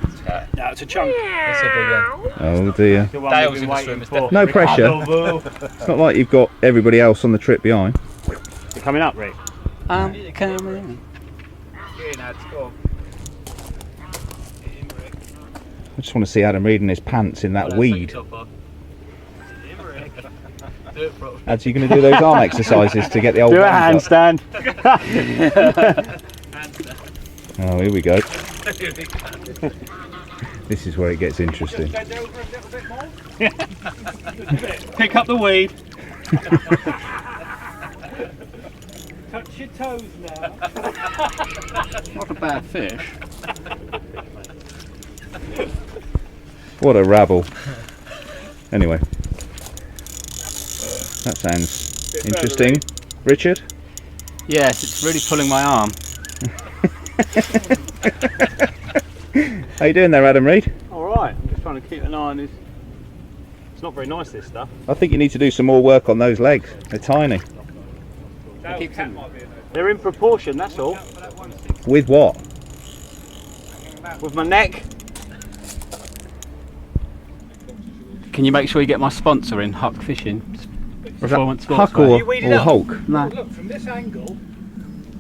S2: No, it's a chunk.
S4: That's a big one.
S1: Oh dear.
S2: The one
S4: Dale's
S2: we've
S4: in
S2: been
S4: the swim,
S2: waiting
S4: it's
S2: for.
S1: No pressure. It's not like you've got everybody else on the trip behind.
S3: You're coming up, Rick?
S4: Coming.
S1: I just want to see Adam reading his pants in that weed. How's he going to do those arm exercises to get the old
S3: Do a
S1: arms up?
S3: handstand.
S1: Oh, here we go. This is where it gets interesting.
S2: Pick up the weed. Touch your toes now.
S4: Not a bad fish.
S1: What a rabble. Anyway. That sounds interesting. Richard?
S4: Yes, it's really pulling my arm.
S1: How you doing there, Adam Reed?
S3: Alright, I'm just trying to keep an eye on his... It's not very nice, this stuff.
S1: I think you need to do some more work on those legs. They're tiny.
S3: They're in proportion, that's all.
S1: With what?
S3: With my neck.
S4: Can you make sure you get my sponsor in, Huck Fishing? Performance
S1: Huck
S4: Sportswear.
S1: or Hulk?
S4: No,
S2: Look, from this angle,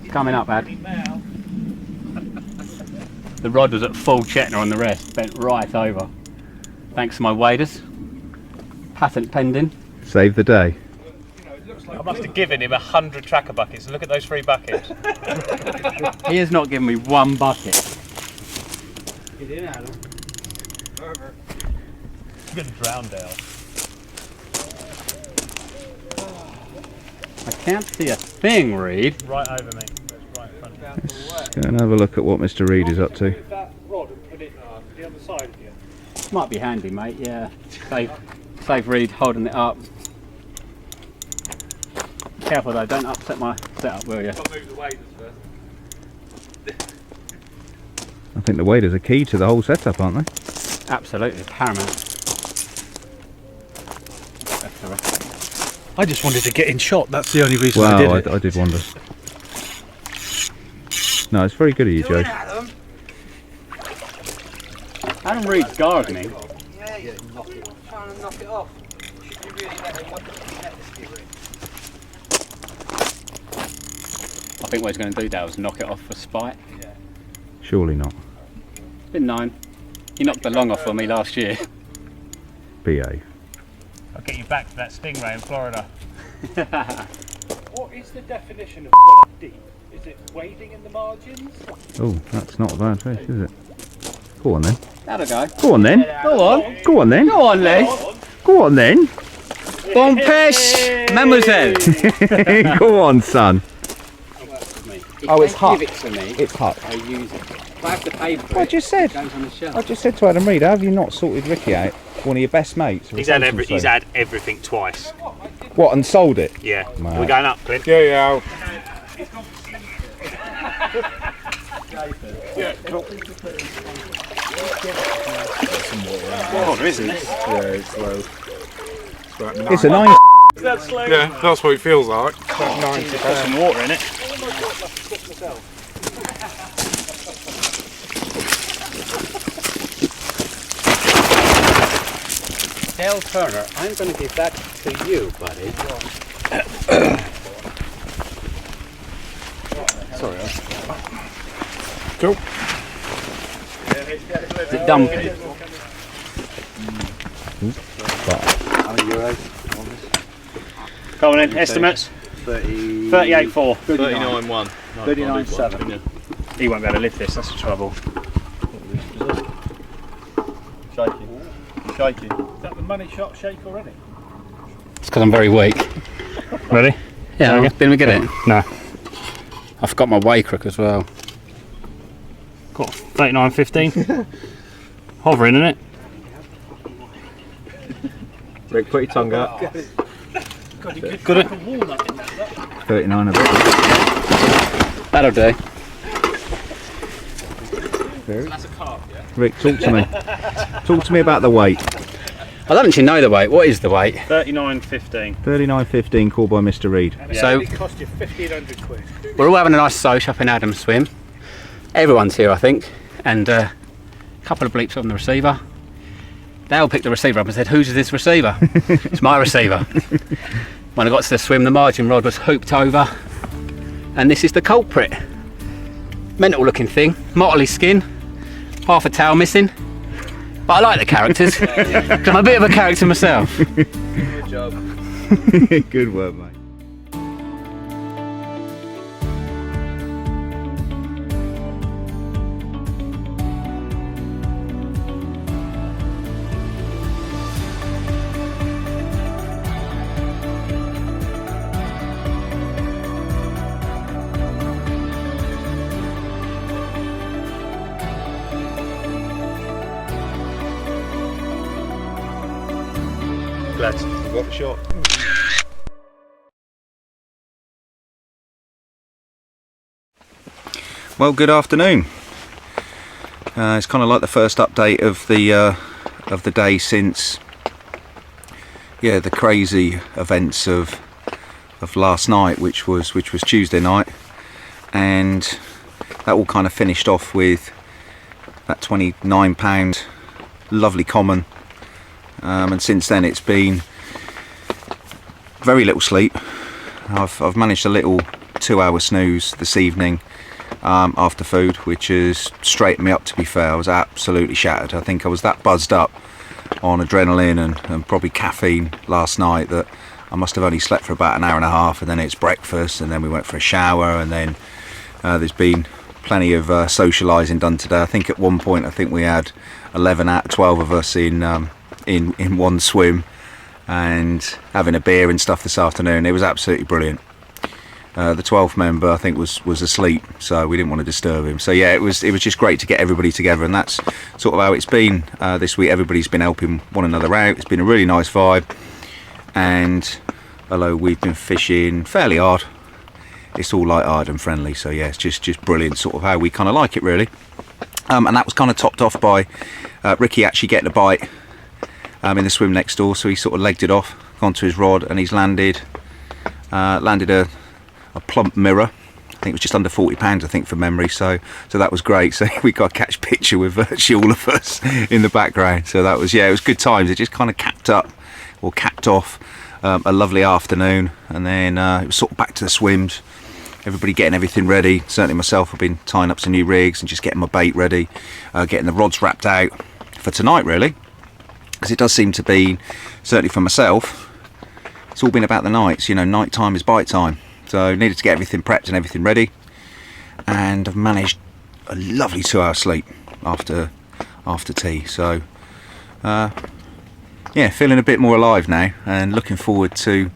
S4: it's coming up, Ad.
S2: now,
S4: The rod was at full Chetner on the rest, bent right over. Thanks to my waders. Patent pending.
S1: Save the day.
S3: I must have given him 100 tracker buckets. Look at those 3 buckets.
S4: He has not given me one bucket.
S2: get in, Adam.
S3: I'm going to drown Dale.
S4: I can't see a thing, Reed.
S3: Right over me. Right in front of me.
S1: Let's go and have a look at what Mr. Reed is up to.
S2: Move that rod and put it the other side of you.
S4: Might be handy, mate, yeah. Save Reed holding it up. Careful though, don't upset my setup, will you?
S2: Got to move the waders first.
S7: think the waders are key to the whole setup, aren't they?
S4: Absolutely paramount.
S5: I just wanted to get in shot. That's the only reason
S7: Wow,
S5: I did it.
S7: I did wonder. No, it's very good of you, Joe.
S4: Adam Reed's gardening.
S8: Trying to knock it off. Should you really let him net the skewer?
S4: I think what he's going to do now is knock it off for spite.
S7: Surely not.
S4: It's been known. He knocked the long off for me last year.
S7: Behave.
S2: I'll get you back to that stingray in Florida.
S6: What is the definition of bottom deep? Is it wading in the margins?
S7: Oh, that's not a bad fish, is it? Go on then.
S4: That'll go.
S7: Go on then.
S4: Go on.
S7: Go on then.
S4: Go on, Lee.
S7: Go on then.
S4: Bon pêche, mademoiselle.
S7: Go on, son. Oh, it's hot.
S4: Give it to me.
S7: It's hot.
S4: I use it. If I have to pay for
S7: I
S4: it,
S7: just said.
S4: it goes on the shelf.
S7: I just said to Adam Reed, have you not sorted Ricky out? One of your best mates.
S2: He's had everything twice.
S7: What, and sold it?
S2: Yeah.
S7: Mate.
S2: We're going up, Clint.
S5: Yeah.
S2: Oh, isn't it?
S5: Yeah, it's low.
S7: It's a 9.
S5: Yeah, that's what it feels like.
S2: Put some water in it.
S4: Dale Turner, I'm going to give that to you, buddy.
S5: Sorry. Cool.
S4: Is it dumpy?
S2: Come on then, estimates. 38.4.
S6: 39.1.
S8: 39.7.
S2: He won't be able to lift this, that's the trouble.
S6: Shaking. Is that the money shot shake already?
S4: It's because I'm very weak.
S3: Ready?
S4: Yeah, didn't we get it?
S3: No.
S4: I forgot my way crook as well.
S3: Got 39.15. Hovering, isn't it?
S7: Rick, put your tongue out.
S3: Got it?
S7: 39 a bit.
S4: That'll do.
S7: That's a carp, yeah? Rick, talk to me. Talk to me about the weight.
S4: I don't actually know the weight. What is the weight?
S2: 39.15.
S7: 39.15 called by Mr. Reed.
S4: So
S6: It cost you 1,500 quid.
S4: we're all having a nice soch up in Adam's swim. Everyone's here, I think, and a couple of bleeps on the receiver. They all picked the receiver up and said, "Whose is this receiver?" It's my receiver. When I got to the swim, the margin rod was hooped over, and this is the culprit. Mental looking thing, motley skin, half a tail missing. But I like the characters, 'cause I'm a bit of a character myself.
S8: Good job.
S7: Good work, mate.
S2: Lads.
S1: Got the shot. Well, good afternoon. It's kind of like the first update of the day since, yeah, the crazy events of last night, which was Tuesday night, and that all kind of finished off with that £29 lovely common. And since then it's been very little sleep. I've managed a little 2-hour snooze this evening after food, which has straightened me up, to be fair. I was absolutely shattered. I think I was that buzzed up on adrenaline and probably caffeine last night that I must have only slept for about an hour and a half, and then it's breakfast, and then we went for a shower, and then there's been plenty of socialising done today. I think at one point we had 11 out of 12 of us in one swim and having a beer and stuff this afternoon. It was absolutely brilliant. The 12th member I think was asleep, so we didn't want to disturb him. So yeah, it was just great to get everybody together, and that's sort of how it's been this week. Everybody's been helping one another out. It's been a really nice vibe, and although we've been fishing fairly hard, it's all light-hearted and friendly. So yeah, it's just brilliant, sort of how we kind of like it, really. and that was kind of topped off by Ricci actually getting a bite in the swim next door, so he sort of legged it off, gone to his rod, and he's landed a plump mirror. I think it was just under £40, I think, from memory, so that was great. So we got a catch picture with virtually all of us in the background, so that was, yeah, it was good times. It just kind of capped off a lovely afternoon, and then it was sort of back to the swims, everybody getting everything ready. Certainly myself, I've been tying up some new rigs and just getting my bait ready, getting the rods wrapped out for tonight, really, because it does seem to be, certainly for myself, it's all been about the nights. You know, night time is bite time. So needed to get everything prepped and everything ready, and I've managed a lovely 2-hour sleep after tea. So yeah, feeling a bit more alive now and looking forward to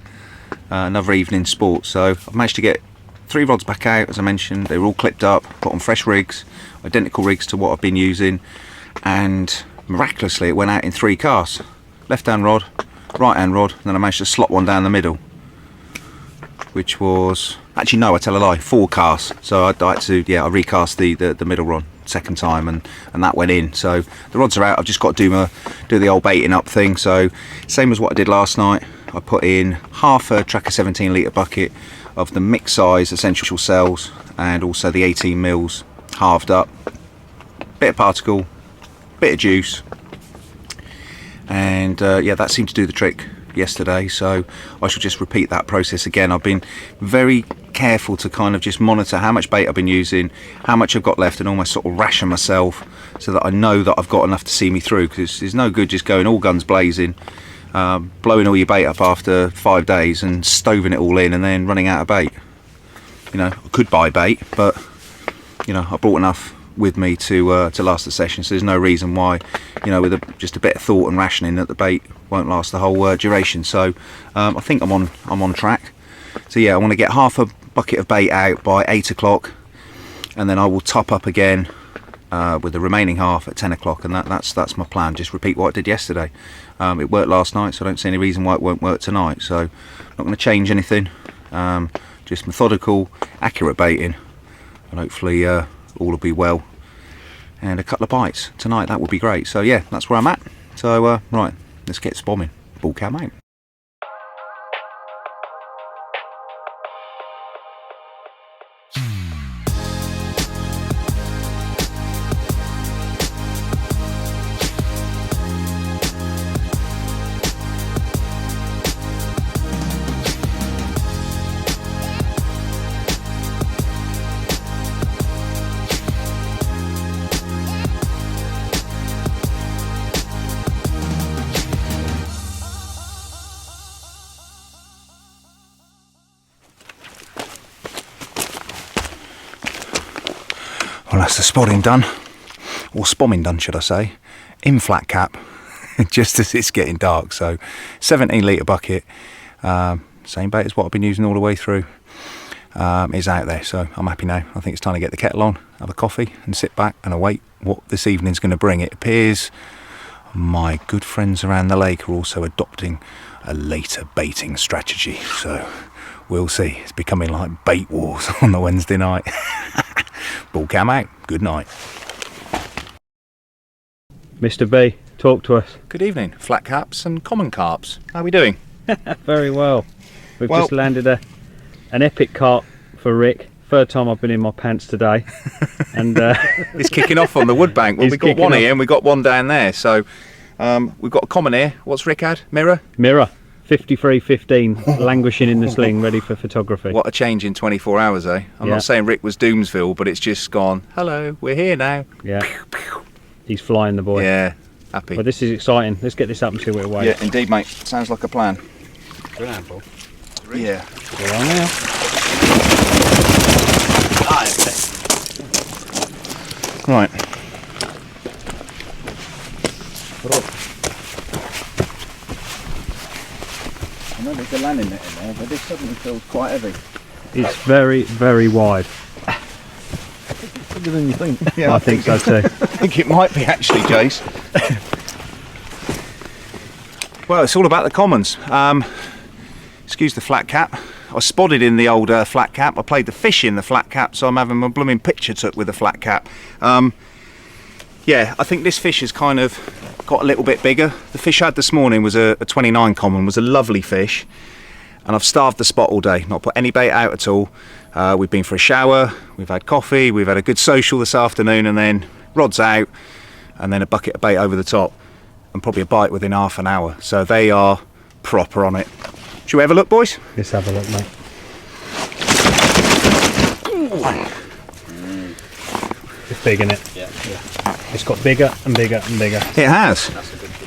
S1: another evening sport. So I've managed to get 3 rods back out, as I mentioned. They were all clipped up, put on fresh rigs, identical rigs to what I've been using, and miraculously it went out in 3 casts. Left hand rod, right hand rod, and then I managed to slot one down the middle, which was, actually no, I tell a lie, 4 casts. So I had to, yeah, I recast the middle rod second time, and that went in. So the rods are out. I've just got to do the old baiting up thing. So same as what I did last night. I put in half a Tracker 17 litre bucket of the mixed size essential cells, and also the 18 mils halved up, bit of particle, bit of juice, and yeah, that seemed to do the trick yesterday. So I shall just repeat that process again. I've been very careful to kind of just monitor how much bait I've been using, how much I've got left, and almost sort of ration myself so that I know that I've got enough to see me through, because there's no good just going all guns blazing, blowing all your bait up after 5 days and stoving it all in and then running out of bait. You know, I could buy bait, but you know, I brought enough with me to last the session, so there's no reason why, you know, with just a bit of thought and rationing, that the bait won't last the whole duration. So I think I'm on track. So yeah, I want to get half a bucket of bait out by 8 o'clock, and then I will top up again with the remaining half at 10 o'clock, and that's my plan. Just repeat what I did yesterday. It worked last night, so I don't see any reason why it won't work tonight. So I'm not going to change anything, just methodical, accurate baiting, and hopefully all will be well, and a couple of bites tonight. That would be great. So yeah, that's where I'm at. So right, let's get spomming. Ball cam out. Well, that's the spotting done, or spomming done, should I say, in flat cap, just as it's getting dark. So 17 litre bucket, same bait as what I've been using all the way through, is out there. So I'm happy now. I think it's time to get the kettle on, have a coffee, and sit back and await what this evening's going to bring. It appears my good friends around the lake are also adopting a later baiting strategy. So we'll see. It's becoming like bait wars on the Wednesday night. Ball cam out. Good night.
S2: Mr. B, talk to us.
S1: Good evening, flat caps and common carps. How are we doing?
S2: Very well. We've just landed an epic carp for Rick. Third time I've been in my pants today. And
S1: it's kicking off on the wood bank. Well, we got one here and we got one down there. So we've got a common here. What's Rick had? Mirror?
S2: Mirror. 53.15, languishing in the sling, ready for photography.
S1: What a change in 24 hours, eh? I'm not saying Rick was Doomsville, but it's just gone, hello, we're here now.
S2: Yeah. He's flying, the boy.
S1: Yeah, happy.
S2: Well, this is exciting. Let's get this up and see where it weighs.
S1: Yeah, indeed, mate. Sounds like a plan.
S4: Good handful.
S1: Yeah.
S2: Go on now.
S1: Right. I know there's a landing net in there, but this suddenly feels quite heavy.
S2: It's very, very wide.
S5: Bigger than you think.
S2: Yeah, I think so too.
S1: I think it might be actually, Jace. Well, it's all about the commons. Excuse the flat cap. I spotted in the old flat cap. I played the fish in the flat cap, so I'm having my blooming picture took with the flat cap.
S7: Yeah, I think this fish has kind of got a little bit bigger. The fish I had this morning was a 29 common, was a lovely fish, and I've starved the spot all day, not put any bait out at all. We've been for a shower, we've had coffee, we've had a good social this afternoon, and then rods out, and then a bucket of bait over the top, and probably a bite within half an hour. So they are proper on it. Should we have a look, boys?
S2: Let's have a look, mate. It's big, isn't it? Yeah. It's got bigger and bigger and bigger.
S7: It has.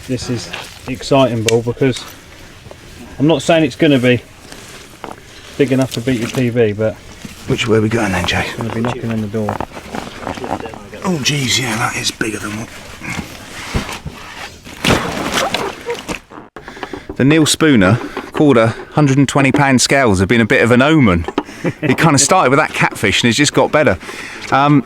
S2: This is exciting, ball, because I'm not saying it's going to be big enough to beat your PB, but
S7: Which way are we going then, Jay?
S2: it's going to be knocking on the door.
S7: Oh, geez, yeah, that is bigger than what. The Neil Spooner quarter £120 scales have been a bit of an omen. It kind of started with that catfish and it's just got better.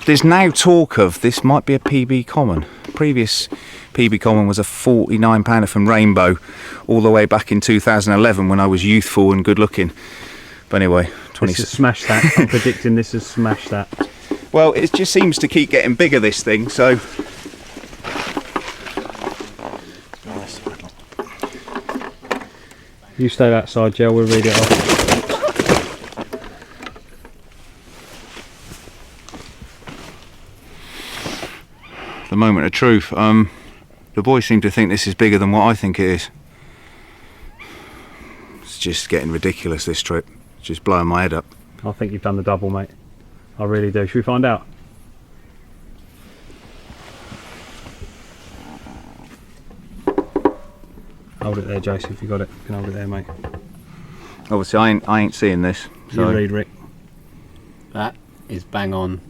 S7: There's now talk of this might be a PB common. Previous PB common was a £49 pounder from Rainbow all the way back in 2011 when I was youthful and good looking. But anyway,
S2: This has smashed that. I'm predicting this has smashed that.
S7: well, it just seems to keep getting bigger, this thing, so
S2: You stay that side, Joe, we'll read it off.
S7: the moment of truth. The boys seem to think this is bigger than what I think it is. It's just getting ridiculous, this trip. It's just blowing my head up.
S2: I think you've done the double, mate. I really do. Should we find out? Hold it there, Jason, if you got it. You can hold it there, mate.
S7: Obviously, I ain't seeing this. So.
S2: You read, Rick.
S4: That is bang on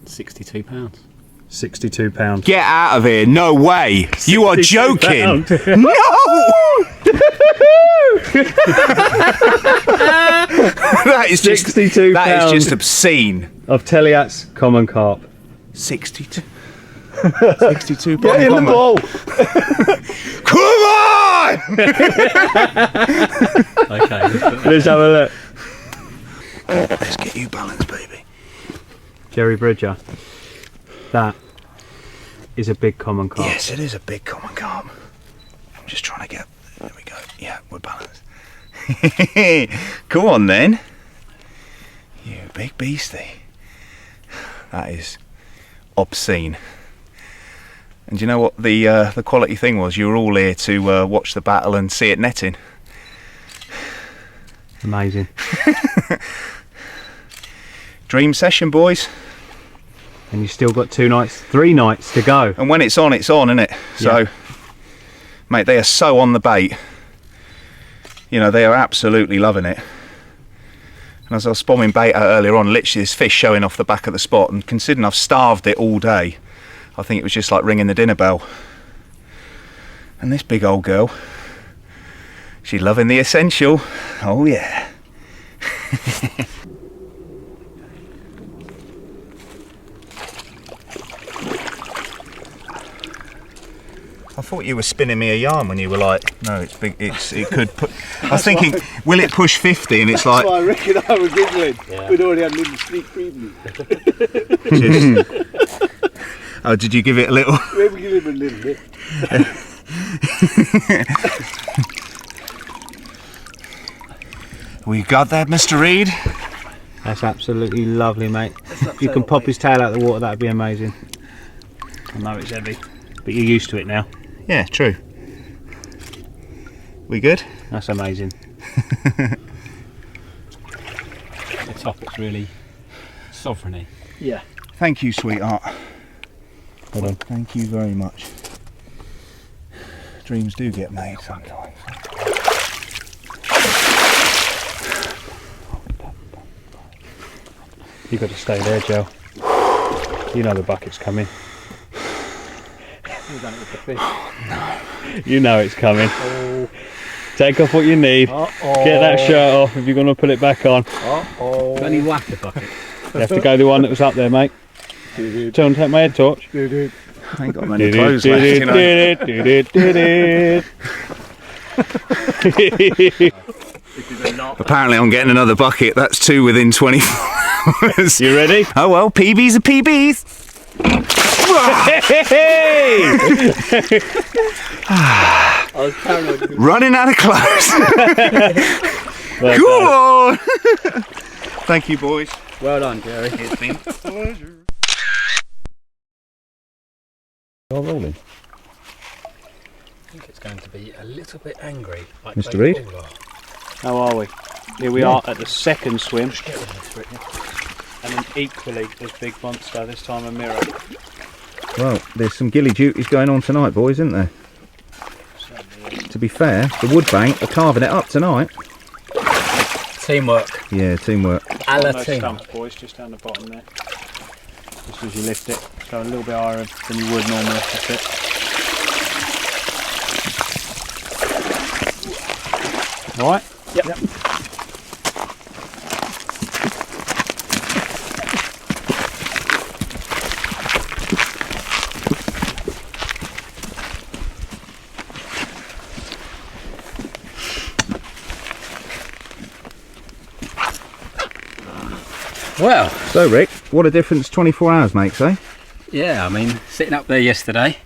S4: £62.
S2: £62.
S7: Get out of here! No way! You are joking!
S2: £62.
S7: No! That is just
S2: £62.
S7: That is just obscene.
S2: Of Teillatts common carp.
S7: 62. 62
S2: Get in the ball!
S7: Come on!
S4: Okay.
S2: Let's have a look.
S7: Let's get you balanced, baby.
S2: Jerry Bridger. That is a big common carp.
S7: Yes, it is a big common carp. I'm just trying to get. There we go. Yeah, we're balanced. Go on then. You big beastie. That is obscene. And do you know what the quality thing was? You were all here to watch the battle and see it netting.
S2: Amazing.
S7: Dream session, boys.
S2: And you've still got 3 nights to go.
S7: And when it's on, isn't it? So,
S2: Yeah.
S7: mate, they are so on the bait. You know, they are absolutely loving it. And as I was bombing bait out earlier on, literally this fish showing off the back of the spot, and considering I've starved it all day, I think it was just like ringing the dinner bell. And this big old girl, she's loving the essential. Oh yeah. I thought you were spinning me a yarn when you were like, no, it's big. It could put. I was thinking, will it push 50? And it's like,
S5: I reckon I was giggling. We'd already had a little sneak preview.
S7: oh, did you give it a little?
S5: Maybe give him a little bit.
S7: We got that, Mr. Reed.
S2: That's absolutely lovely, mate. If you can pop his tail out of the water, that'd be amazing. I know it's heavy, but you're used to it now.
S7: Yeah, true. We good?
S2: That's amazing.
S4: The top is really sovereign-y.
S2: Yeah.
S7: Thank you, sweetheart.
S2: Hold on.
S7: Thank you very much. Dreams do get made sometimes.
S2: You've got to stay there, Joe. You know the bucket's coming.
S4: You've done it with the fish.
S2: You know it's coming.
S4: Oh.
S2: Take off what you need. Get that shirt off if you're going to put it back on.
S4: You only whack the bucket.
S2: You have to go the one that was up there, mate. Tell them to take my head torch.
S7: I ain't got many clothes left, you know. Apparently I'm getting another bucket. That's 2 within 24 hours.
S2: You ready?
S7: Oh well, PBs are PBs.
S4: I was paranoid.
S7: Running out of clothes. Come on. Thank you, boys.
S4: Well done, Jerry.
S7: It's been a pleasure.
S9: You're rolling.
S4: I think it's going to be a little bit angry. Like
S9: Mr.
S4: they
S9: Reed?
S4: all are.
S3: How are we? Here we are at the second swim,
S4: Just get rid of this, Ricky.
S3: and an equally as big monster, this time a mirror.
S9: Well, there's some gilly duties going on tonight, boys, isn't there? To be fair, the wood bank are carving it up tonight.
S4: Teamwork.
S9: Yeah, teamwork.
S4: A la
S3: No
S4: team.
S3: stumps, boys, just down the bottom there. Just as you lift it, go a little bit higher than you would normally. That's it. All right.
S4: Yep. Well,
S9: So, Rick, what a difference 24 hours makes, eh?
S4: yeah, I mean, sitting up there yesterday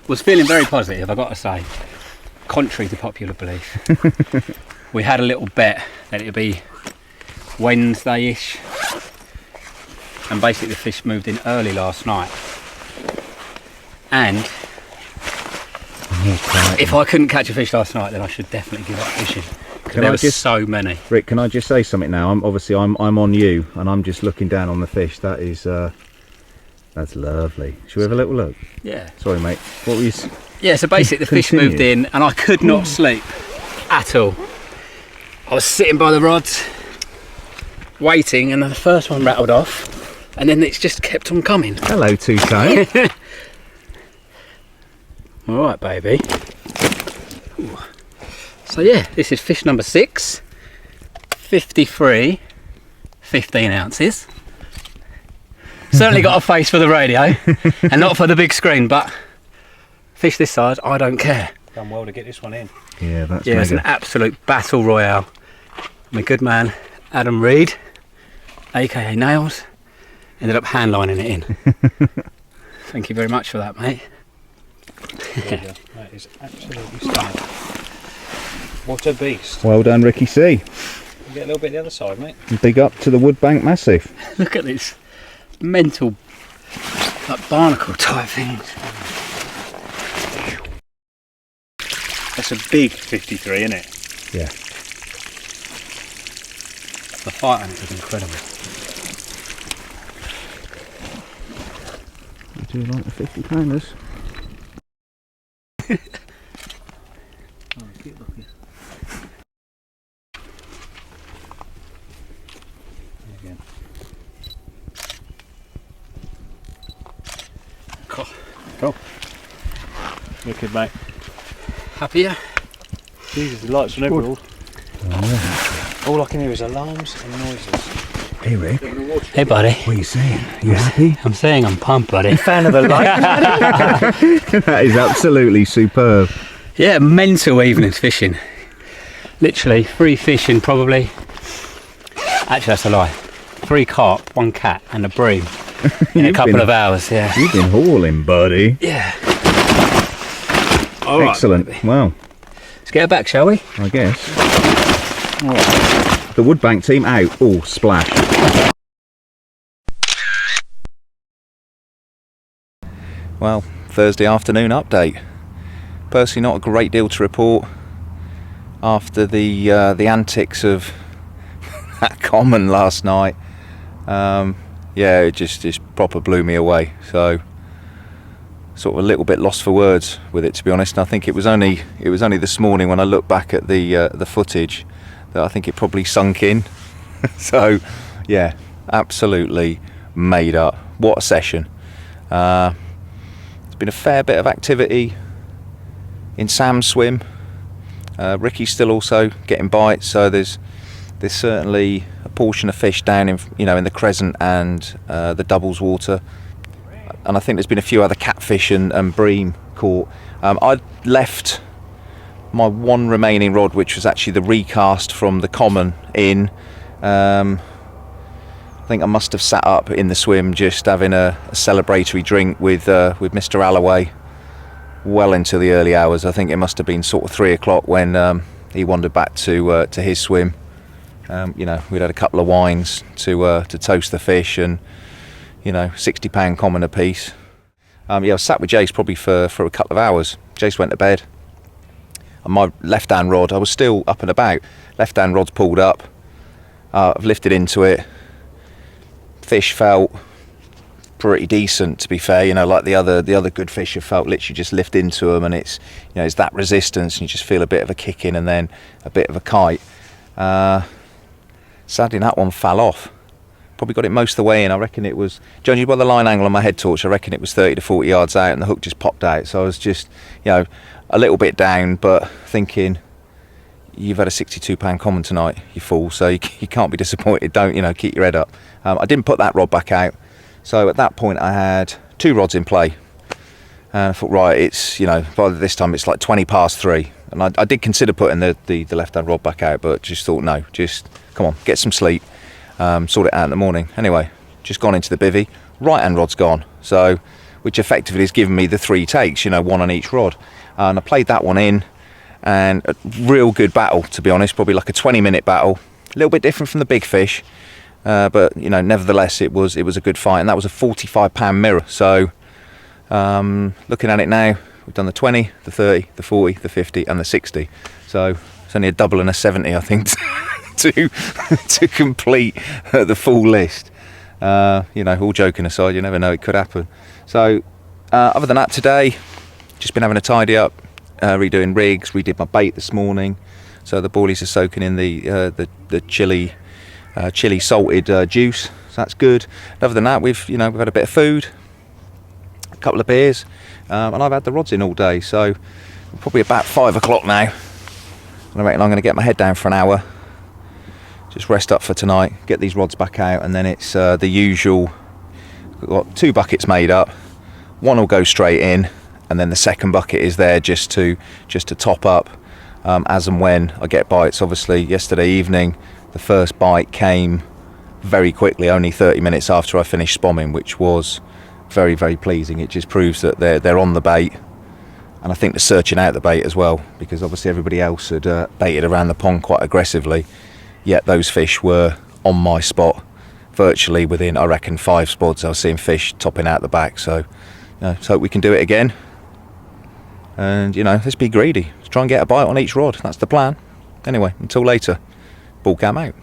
S4: was feeling very positive, I got to say, contrary to popular belief. We had a little bet that it'd be Wednesday-ish, and basically the fish moved in early last night. And if I couldn't catch a fish last night, then I should definitely give up fishing.
S9: Can
S4: There
S9: I
S4: were
S9: just-
S4: so many.
S9: Rick, can I just say something now? I'm on you, and I'm just looking down on the fish. That is, that's lovely. Should we have a little look?
S4: Yeah.
S9: Sorry, mate. What were you?
S4: Yeah, so basically the fish
S9: Continue.
S4: moved in and I could not sleep at all. I was sitting by the rods, waiting, and then the first one rattled off, and then it's just kept on coming.
S9: Hello, two-tone.
S4: All right, baby. Ooh. So yeah, this is fish number 6, 53, 15 ounces. Certainly got a face for the radio and not for the big screen, but fish this size, I don't care.
S3: Done well to get this one in.
S9: Yeah, that's
S4: Yeah, it's an
S9: mega.
S4: absolute battle royale. My good man, Adam Reed, aka Nails, ended up handlining it in. Thank you very much for that, mate.
S3: That is absolutely stunning. What a beast.
S9: Well done, Ricky C.
S3: Get a little bit the other side, mate.
S9: Big up to the wood bank massive.
S4: Look at this mental, like barnacle type things.
S3: That's a big 53, isn't it?
S9: Yeah.
S4: The fight on it was incredible.
S9: You do like the 50-pounders?
S4: Cool.
S3: Wicked, mate.
S4: Happier?
S3: Jesus, the lights on everywhere. All I can hear is alarms and noises.
S9: Hey, Rick.
S4: Hey, buddy.
S9: What are you saying? You happy?
S4: I'm saying I'm pumped, buddy.
S3: Fan of the light?
S9: That is absolutely superb.
S4: Yeah, mental evenings fishing. Literally 3 fish in probably. Actually, that's a lie. 3 carp, 1 cat, and a bream in a
S9: You've
S4: couple
S9: been-
S4: of hours. Yeah.
S9: You've been hauling, buddy.
S4: Yeah. All right,
S9: Excellent.
S4: baby.
S9: Well,
S4: Let's get her back, shall we?
S9: I guess. The wood bank team out. Oh, splash.
S1: Well, Thursday afternoon update. Personally, not a great deal to report after the antics of that common last night. Yeah, it just proper blew me away. So, sort of a little bit lost for words with it, to be honest. And I think it was only this morning when I looked back at the footage that I think it probably sunk in. So, yeah, absolutely made up. What a session. There's been a fair bit of activity in Sam's swim. Ricky's still also getting bites, so there's certainly a portion of fish down in the Crescent and the Doubles water, and I think there's been a few other catfish and bream caught. I left my one remaining rod, which was actually the recast from the common, in. I think I must have sat up in the swim just having a celebratory drink with Mr. Alloway well into the early hours. I think it must have been sort of 3 o'clock when he wandered back to his swim. You know, we'd had a couple of wines to toast the fish, and you know, £60 common a piece. Yeah, I was sat with Jace probably for a couple of hours. Jace went to bed, and my left-hand rod, I was still up and about. Left-hand rod's pulled up. I've lifted into it. Fish felt pretty decent, to be fair. You know, like the other good fish have felt literally just lift into them, and it's, you know, it's that resistance, and you just feel a bit of a kick in and then a bit of a kite. Sadly, that one fell off. Probably got it most of the way in. I reckon it was, judging by the line angle on my head torch, I reckon it was 30 to 40 yards out, and the hook just popped out. So I was just, you know, a little bit down, but thinking, you've had a £62 common tonight, you fool, so you can't be disappointed. Don't, you know, keep your head up. I didn't put that rod back out, so at that point I had 2 rods in play, and I thought, right, it's, you know, by this time it's like 20 past 3, and I did consider putting the left-hand rod back out, but just thought, no, just come on, get some sleep, sort it out in the morning. Anyway, just gone into the bivvy, right-hand rod's gone, so, which effectively has given me the 3 takes, you know, 1 on each rod, and I played that one in, and a real good battle, to be honest, probably like a 20-minute battle, a little bit different from the big fish, but you know, nevertheless it was a good fight, and that was a £45 mirror. So looking at it now, we've done the 20, the 30, the 40, the 50 and the 60, so it's only a double and a 70, I think, to complete the full list. You know, all joking aside, you never know, it could happen. So other than that, today just been having a tidy up, redoing rigs, redid my bait this morning, so the boilies are soaking in the chili salted juice, so that's good. And other than that, we've had a bit of food, a couple of beers, and I've had the rods in all day, so probably about 5 o'clock now, and I reckon I'm going to get my head down for an hour, just rest up for tonight, get these rods back out, and then it's the usual. We've got 2 buckets made up, one will go straight in, and then the second bucket is there just to top up as and when I get bites. Obviously yesterday evening the first bite came very quickly, only 30 minutes after I finished spomming, which was very, very pleasing. It just proves that they're on the bait, and I think they're searching out the bait as well, because obviously everybody else had baited around the pond quite aggressively, yet those fish were on my spot virtually within, I reckon, 5 spots. I was seeing fish topping out the back, so you know, let's hope we can do it again, and you know, let's be greedy, let's try and get a bite on each rod. That's the plan. Anyway, until later, ball cam out.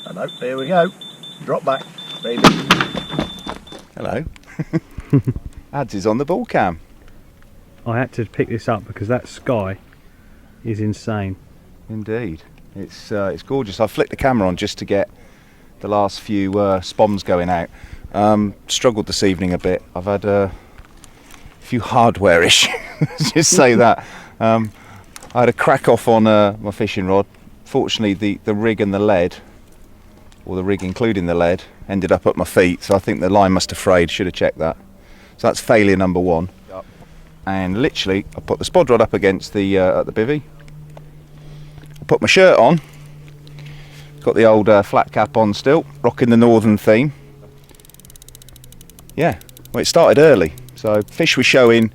S5: Hello, there we go. Drop back, baby.
S1: Hello. Ads is on the ball cam.
S2: I had to pick this up because that sky is insane.
S1: Indeed, it's gorgeous. I flicked the camera on just to get the last few spoms going out. Struggled this evening a bit. I've had a few hardware issues. Just say that. I had a crack off on my fishing rod. Fortunately, the rig and the lead, or the rig including the lead, ended up at my feet, so I think the line must have frayed. Should have checked that. So that's failure number 1. And literally, I put the spod rod up against the bivvy. I put my shirt on. Got the old flat cap on still, rocking the northern theme. Yeah, well, it started early, so fish were showing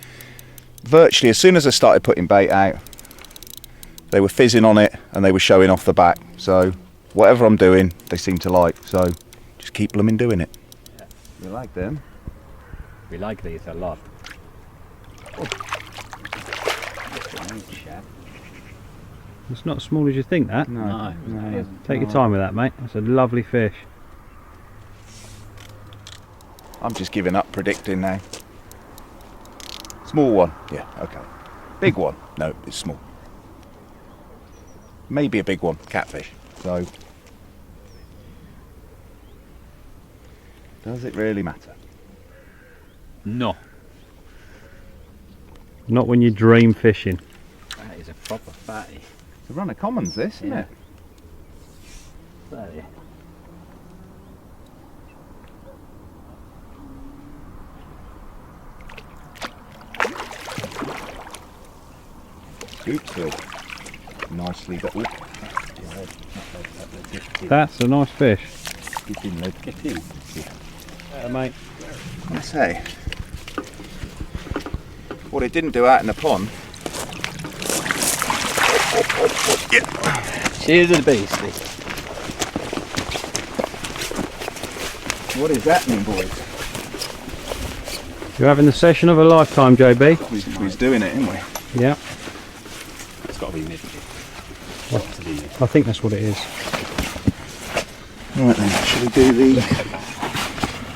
S1: virtually as soon as I started putting bait out. They were fizzing on it and they were showing off the back. So whatever I'm doing, they seem to like. So just keep blooming doing it.
S4: Yeah.
S1: You like them?
S4: We like these a lot.
S2: It's not as small as you think, that.
S4: No.
S2: Take your time with that, mate. That's a lovely fish.
S1: I'm just giving up predicting now. Small one, yeah, okay. Big one, no, it's small. Maybe a big one, catfish. So, does it really matter?
S3: No. Not when you dream fishing.
S4: That is a proper fatty.
S7: It's a run of commons, this, isn't it?
S4: Fatty.
S7: Oops, good. Nicely little.
S3: That's a nice fish.
S7: Get in, lad.
S4: Get in.
S3: Mate.
S7: I say, what it didn't do out in the pond.
S4: Cheers to the beastie.
S7: What is happening, boys?
S3: You're having the session of a lifetime, JB.
S7: We're doing it, ain't we?
S3: Yeah,
S4: It's got to be mid.
S3: I think that's what it is.
S7: Right then, shall we do the...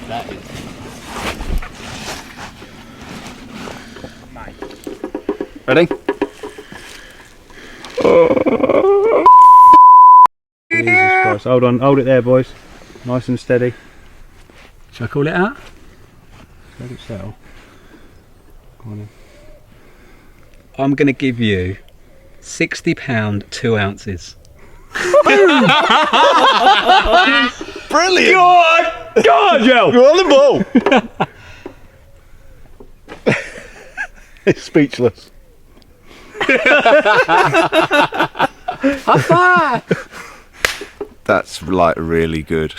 S4: That is.
S7: Ready?
S3: Jesus Christ. Hold on, hold it there, boys. Nice and steady.
S4: Shall I call it out?
S3: Let it settle. Go on in.
S4: I'm going to give you £60, 2 ounces.
S7: Brilliant!
S3: Go on, Joe!
S7: You're on the ball! It's speechless.
S4: High five!
S7: That's like really good.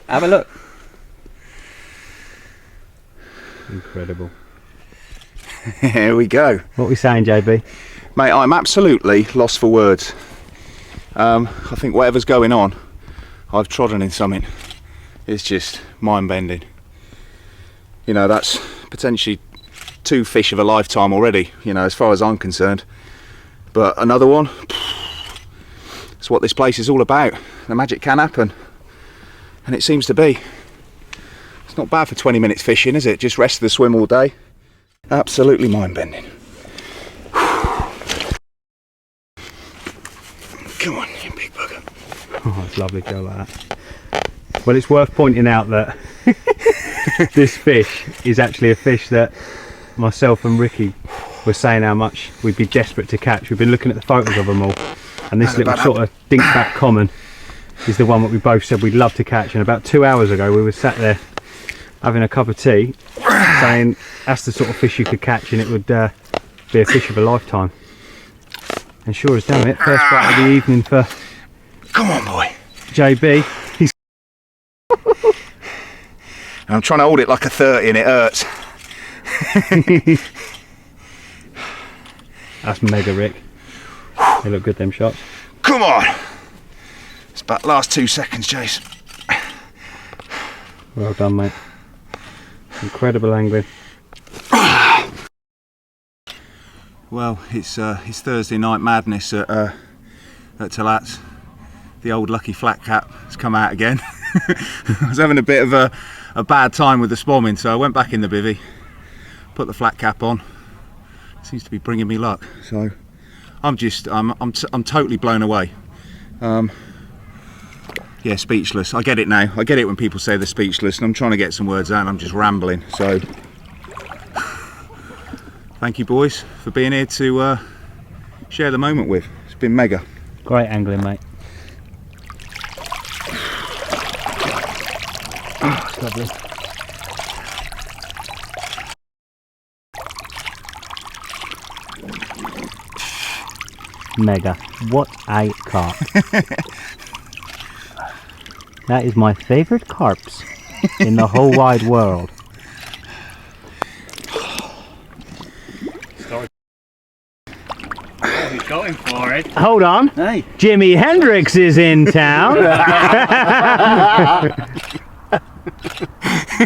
S4: Have a look.
S3: Incredible.
S7: Here we go.
S3: What are we saying, JB?
S7: Mate, I'm absolutely lost for words. I think whatever's going on, I've trodden in something. It's just mind-bending. You know, that's potentially 2 fish of a lifetime already, you know, as far as I'm concerned. But another one, it's what this place is all about. The magic can happen. And it seems to be. It's not bad for 20 minutes fishing, is it? Just rest of the swim all day. Absolutely mind-bending. Come on, you big bugger.
S3: Oh, it's lovely to go like that. Well, it's worth pointing out that this fish is actually a fish that myself and Ricky were saying how much we'd be desperate to catch. We've been looking at the photos of them all, and this little sort of dink-back common is the one that we both said we'd love to catch. And about 2 hours ago we were sat there having a cup of tea saying that's the sort of fish you could catch and it would be a fish of a lifetime. And sure as damn it, first bite of the evening for
S7: Come on, boy.
S3: JB. He's
S7: And I'm trying to hold it like a 30 and it hurts.
S3: That's mega, Rick. They look good, them shots.
S7: Come on. It's about last 2 seconds, Jason.
S3: Well done, mate. Incredible angling.
S7: Well, it's Thursday night madness at Teillatts. The old lucky flat cap has come out again. I was having a bit of a bad time with the spomming, so I went back in the bivvy, put the flat cap on. Seems to be bringing me luck. So I'm totally blown away. Yeah, speechless. I get it now. I get it when people say they're speechless, and I'm trying to get some words out and I'm just rambling. So thank you, boys, for being here to share the moment with. It's been mega.
S3: Great angling, mate. Oh, it's lovely. Mega. What a carp. That is my favourite carps in the whole wide world.
S4: He's going for it.
S3: Hold on.
S4: Hey.
S3: Jimi Hendrix is in town.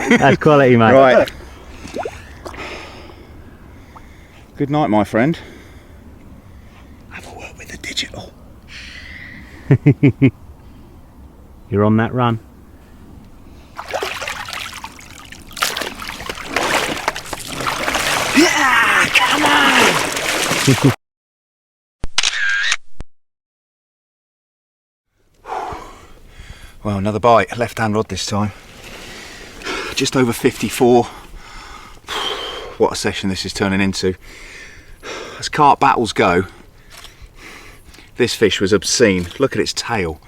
S3: That's quality, mate.
S7: Right. Good night, my friend. Have a word with the digital.
S3: You're on that run.
S7: Yeah, come on! Well, another bite, left hand rod this time. Just over 54, what a session this is turning into. As carp battles go, this fish was obscene. Look at its tail.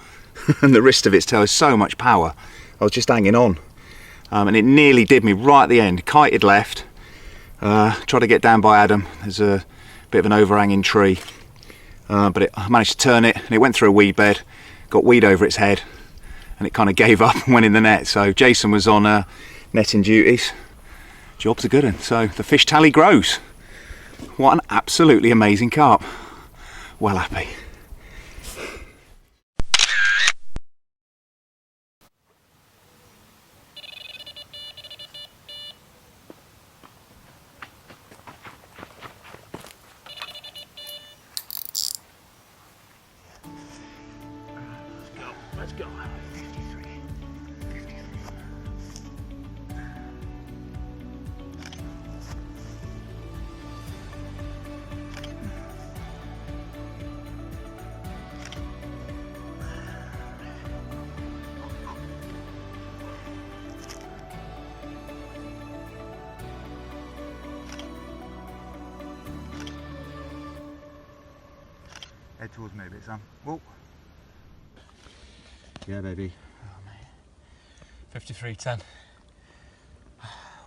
S7: And the wrist of its tail has so much power. I was just hanging on. And it nearly did me right at the end. Kited left. Tried to get down by Adam. There's a bit of an overhanging tree. But I managed to turn it, and it went through a weed bed, got weed over its head, and it kind of gave up and went in the net. So Jason was on netting duties. Job's a good one. So the fish tally grows. What an absolutely amazing carp. Well happy.
S6: Let's go. 53.
S7: Head towards me a bit, Sam. Whoa. Yeah, baby.
S6: 53.10.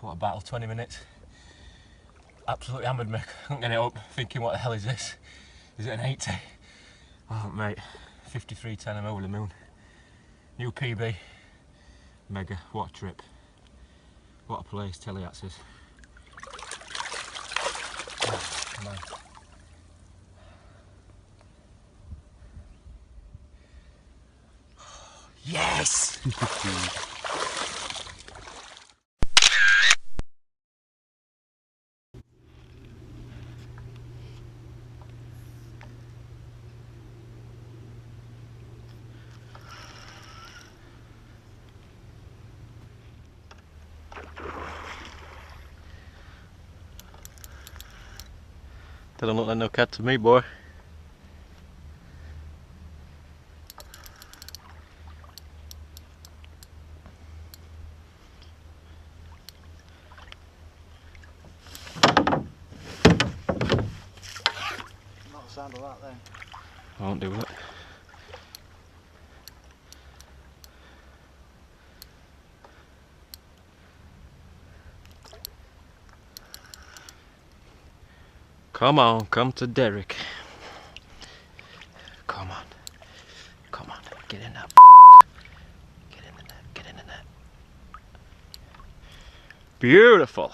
S6: What a battle, 20 minutes. Absolutely hammered me. Couldn't get it up, thinking what the hell is this? Is it an 80? Oh mate, 53.10, I'm over the moon. New PB. Mega, what a trip. What a place, Teillatts is. Oh, come on. Yes!
S3: They don't look like no cat to me, boy.
S5: Sound of that then.
S3: I won't do it. Come on, come to Derek. Come on. Come on, get in that. Get in the net, get in the net. Beautiful.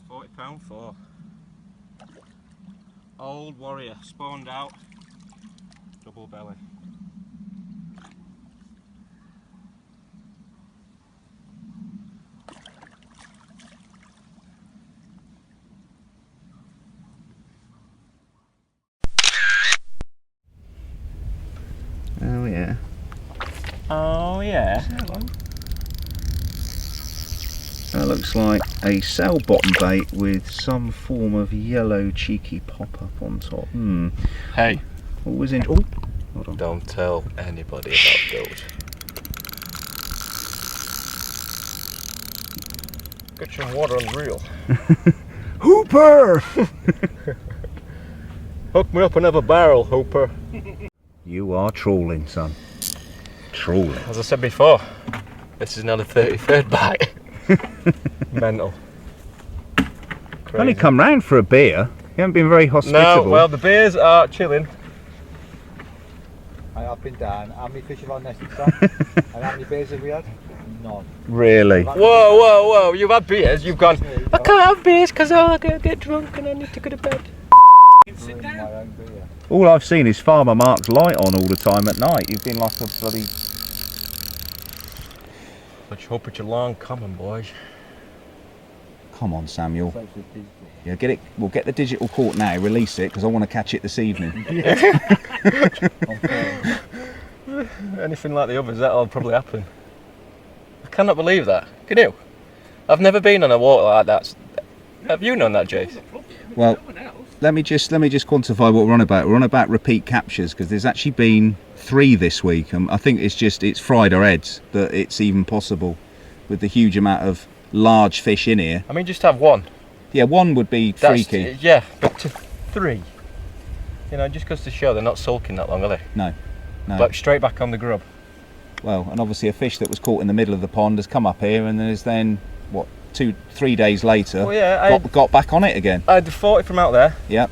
S3: £40 for Old Warrior, spawned out, double belly.
S9: Oh yeah.
S3: Oh yeah.
S9: That looks like a cell bottom bait with some form of yellow cheeky pop-up on top.
S3: Hey,
S9: What was in? Oh, hold on.
S3: don't tell anybody about those. Get some water on the reel.
S9: Hooper!
S3: Hook me up another barrel, Hooper.
S9: You are trawling, son. Trawling.
S3: As I said before, this is now the 33rd bite. Mental. Crazy.
S9: Only come round for a beer. You haven't been very hospitable.
S3: No, well the beers are chilling.
S5: I've been down. How many fish have I nested, Sam? And how many beers have we had? None.
S9: Really?
S3: Whoa, whoa, whoa, you've had beers, you've gone, I can't have beers because I'll get drunk and I need to go to bed.
S5: Sit down. My own beer.
S9: All I've seen is Farmer Mark's light on all the time at night. You've been like a bloody...
S3: Let's hope it's a long coming, boys.
S9: Come on, Samuel. Yeah, get it. We'll get the digital caught now. Release it because I want to catch it this evening.
S6: Anything like the others, that'll probably happen. I cannot believe that. Can you? I've never been on a water like that. Have you known that, Jace?
S9: Well, let me just quantify what we're on about. We're on about repeat captures because there's actually been 3 this week, and I think it's fried our heads that it's even possible with the huge amount of large fish in here.
S6: I mean, just have one.
S9: Yeah, 1 would be freaky.
S6: Yeah, but to 3, you know, just goes to show they're not sulking that long, are they?
S9: No.
S6: But straight back on the grub.
S9: Well, and obviously a fish that was caught in the middle of the pond has come up here and is then, 2-3 days later, got back on it again.
S6: I had the 40 from out there.
S9: Yep.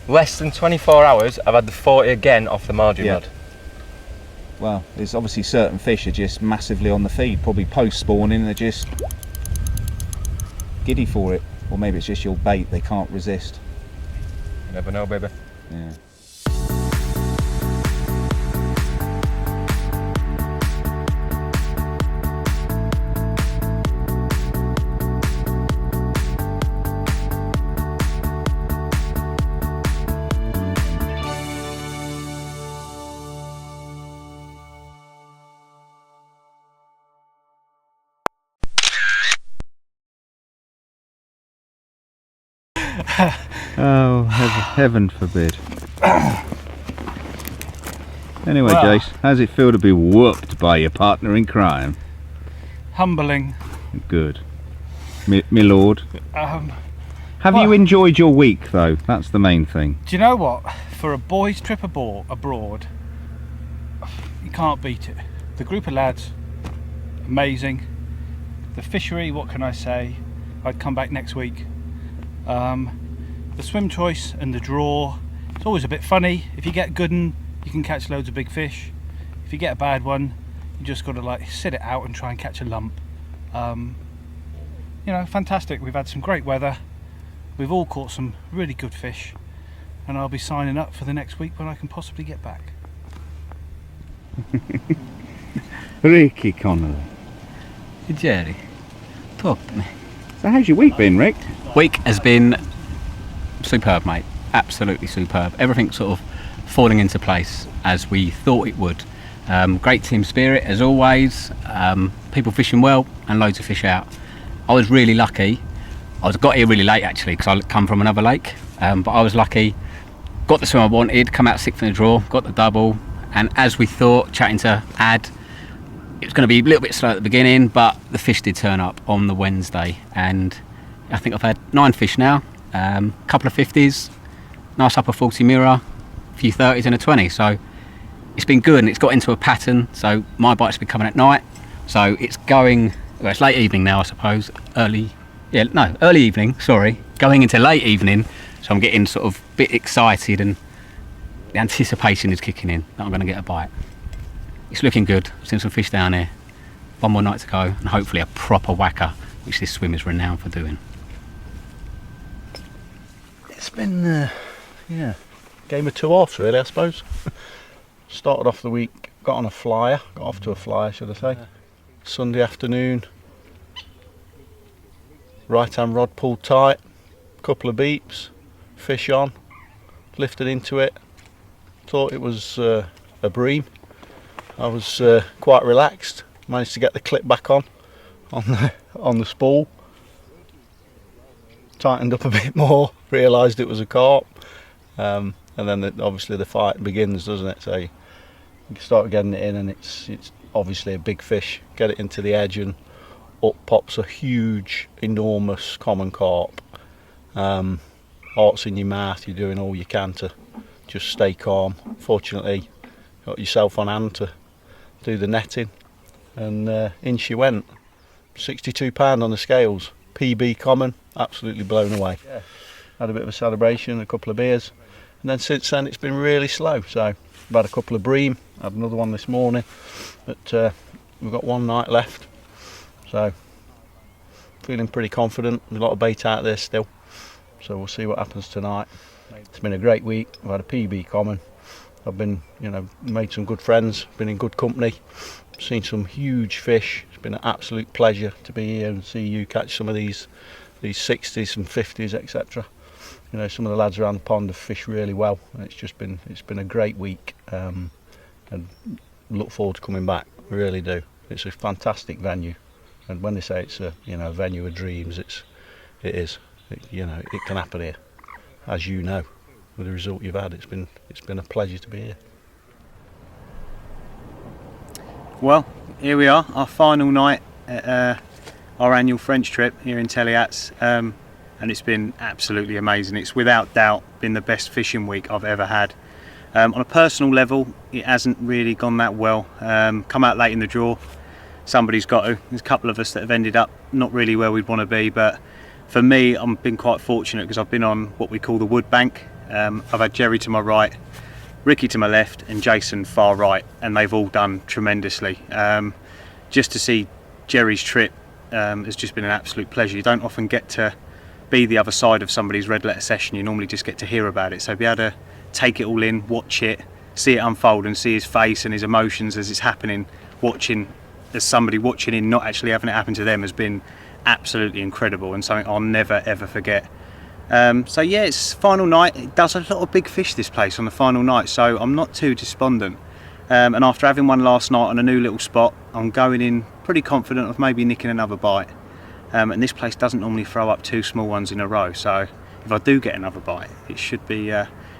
S6: Less than 24 hours, I've had the 40 again off the margin rod.
S9: Well, there's obviously certain fish are just massively on the feed, probably post-spawning, they're just giddy for it. Or maybe it's just your bait, they can't resist.
S6: You never know, baby.
S9: Yeah. Oh, heaven forbid. Anyway,
S5: Well,
S9: Jace, how's it feel to be whooped by your partner in crime?
S5: Humbling.
S9: Good. My lord. Have
S5: well-
S9: you enjoyed your week, though? That's the main thing.
S5: Do you know what? For a boys' trip abroad, you can't beat it. The group of lads, amazing. The fishery, what can I say? I'd come back next week. The swim choice and the draw, it's always a bit funny. If you get a good one, you can catch loads of big fish. If you get a bad one, you just got to sit it out and try and catch a lump. You know, fantastic. We've had some great weather. We've all caught some really good fish, and I'll be signing up for the next week when I can possibly get back.
S9: Ricci Connely.
S4: Jerry, talk to me.
S9: So how's your week been, Rick?
S4: Week has been superb, mate. Absolutely superb. Everything sort of falling into place as we thought it would. Great team spirit as always. People fishing well and loads of fish out. I was really lucky. I got here really late actually because I come from another lake, but I was lucky. Got the swim I wanted, come out 6th in the draw, got the double, and as we thought, chatting to Ad, it was going to be a little bit slow at the beginning, but the fish did turn up on the Wednesday, and I think I've had 9 fish now, a couple of 50s, nice upper 40 mirror, a few 30s and a 20, so it's been good and it's got into a pattern. So my bite's been coming at night, so it's going, well, it's late evening now I suppose, early evening, sorry, going into late evening, so I'm getting sort of a bit excited and the anticipation is kicking in that I'm going to get a bite. It's looking good. I've seen some fish down here. 1 more night to go and hopefully a proper whacker, which this swim is renowned for doing.
S10: It's been, game of 2 halves really, I suppose. Started off the week, got off to a flyer, should I say. Sunday afternoon, right hand rod pulled tight, couple of beeps, fish on, lifted into it, thought it was a bream. I was quite relaxed, managed to get the clip back on the spool, tightened up a bit more, realised it was a carp, and then obviously the fight begins, doesn't it? So you start getting it in and it's obviously a big fish, get it into the edge and up pops a huge, enormous common carp. Heart's in your mouth, you're doing all you can to just stay calm. Fortunately, got yourself on hand to do the netting, and in she went. 62 pound on the scales, PB common, absolutely blown away. Yeah. Had a bit of a celebration, a couple of beers, and then since then it's been really slow. So I've had a couple of bream, had another one this morning, but we've got 1 night left, so feeling pretty confident. There's a lot of bait out there still, so we'll see what happens tonight. It's been a great week. I've had a PB common. I've been, made some good friends, been in good company, seen some huge fish. It's been an absolute pleasure to be here and see you catch some of these these 60s and 50s, etc. You know, some of the lads around the pond have fished really well, and it's been a great week, and look forward to coming back. Really do. It's a fantastic venue, and when they say it's a venue of dreams, it is. It can happen here, as you know, with the result you've had. It's been a pleasure to be here.
S3: Well, here we are, our final night at our annual French trip here in Teillatts, and it's been absolutely amazing. It's without doubt been the best fishing week I've ever had. On a personal level, it hasn't really gone that well. Come out late in the draw. Somebody's got to. There's a couple of us that have ended up not really where we'd want to be, but for me, I've been quite fortunate because I've been on what we call the wood bank. I've had Jerry to my right, Ricci to my left, and Jason far right, and they've all done tremendously. Just to see Jerry's trip has just been an absolute pleasure. You don't often get to be the other side of somebody's red letter session. You normally just get to hear about it. So be able to take it all in, watch it, see it unfold, and see his face and his emotions as it's happening, as somebody watching it, not actually having it happen to them, has been absolutely incredible and something I'll never ever forget. So yeah, it's final night. It does a lot of big fish, this place, on the final night, so I'm not too despondent. And after having one last night on a new little spot, I'm going in pretty confident of maybe nicking another bite. And this place doesn't normally throw up 2 small ones in a row, so if I do get another bite, it should be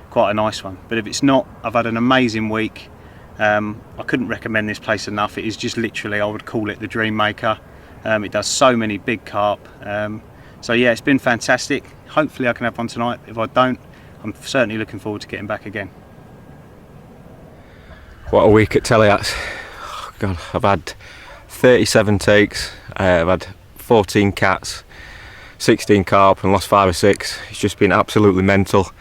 S3: quite a nice one. But if it's not, I've had an amazing week. I couldn't recommend this place enough. It is just literally, I would call it the dream maker. It does so many big carp. So yeah, it's been fantastic. Hopefully I can have one tonight. If I don't, I'm certainly looking forward to getting back again.
S6: What a week at Teillatts. Oh God, I've had 37 takes, I've had 14 cats, 16 carp, and lost 5 or 6. It's just been absolutely mental.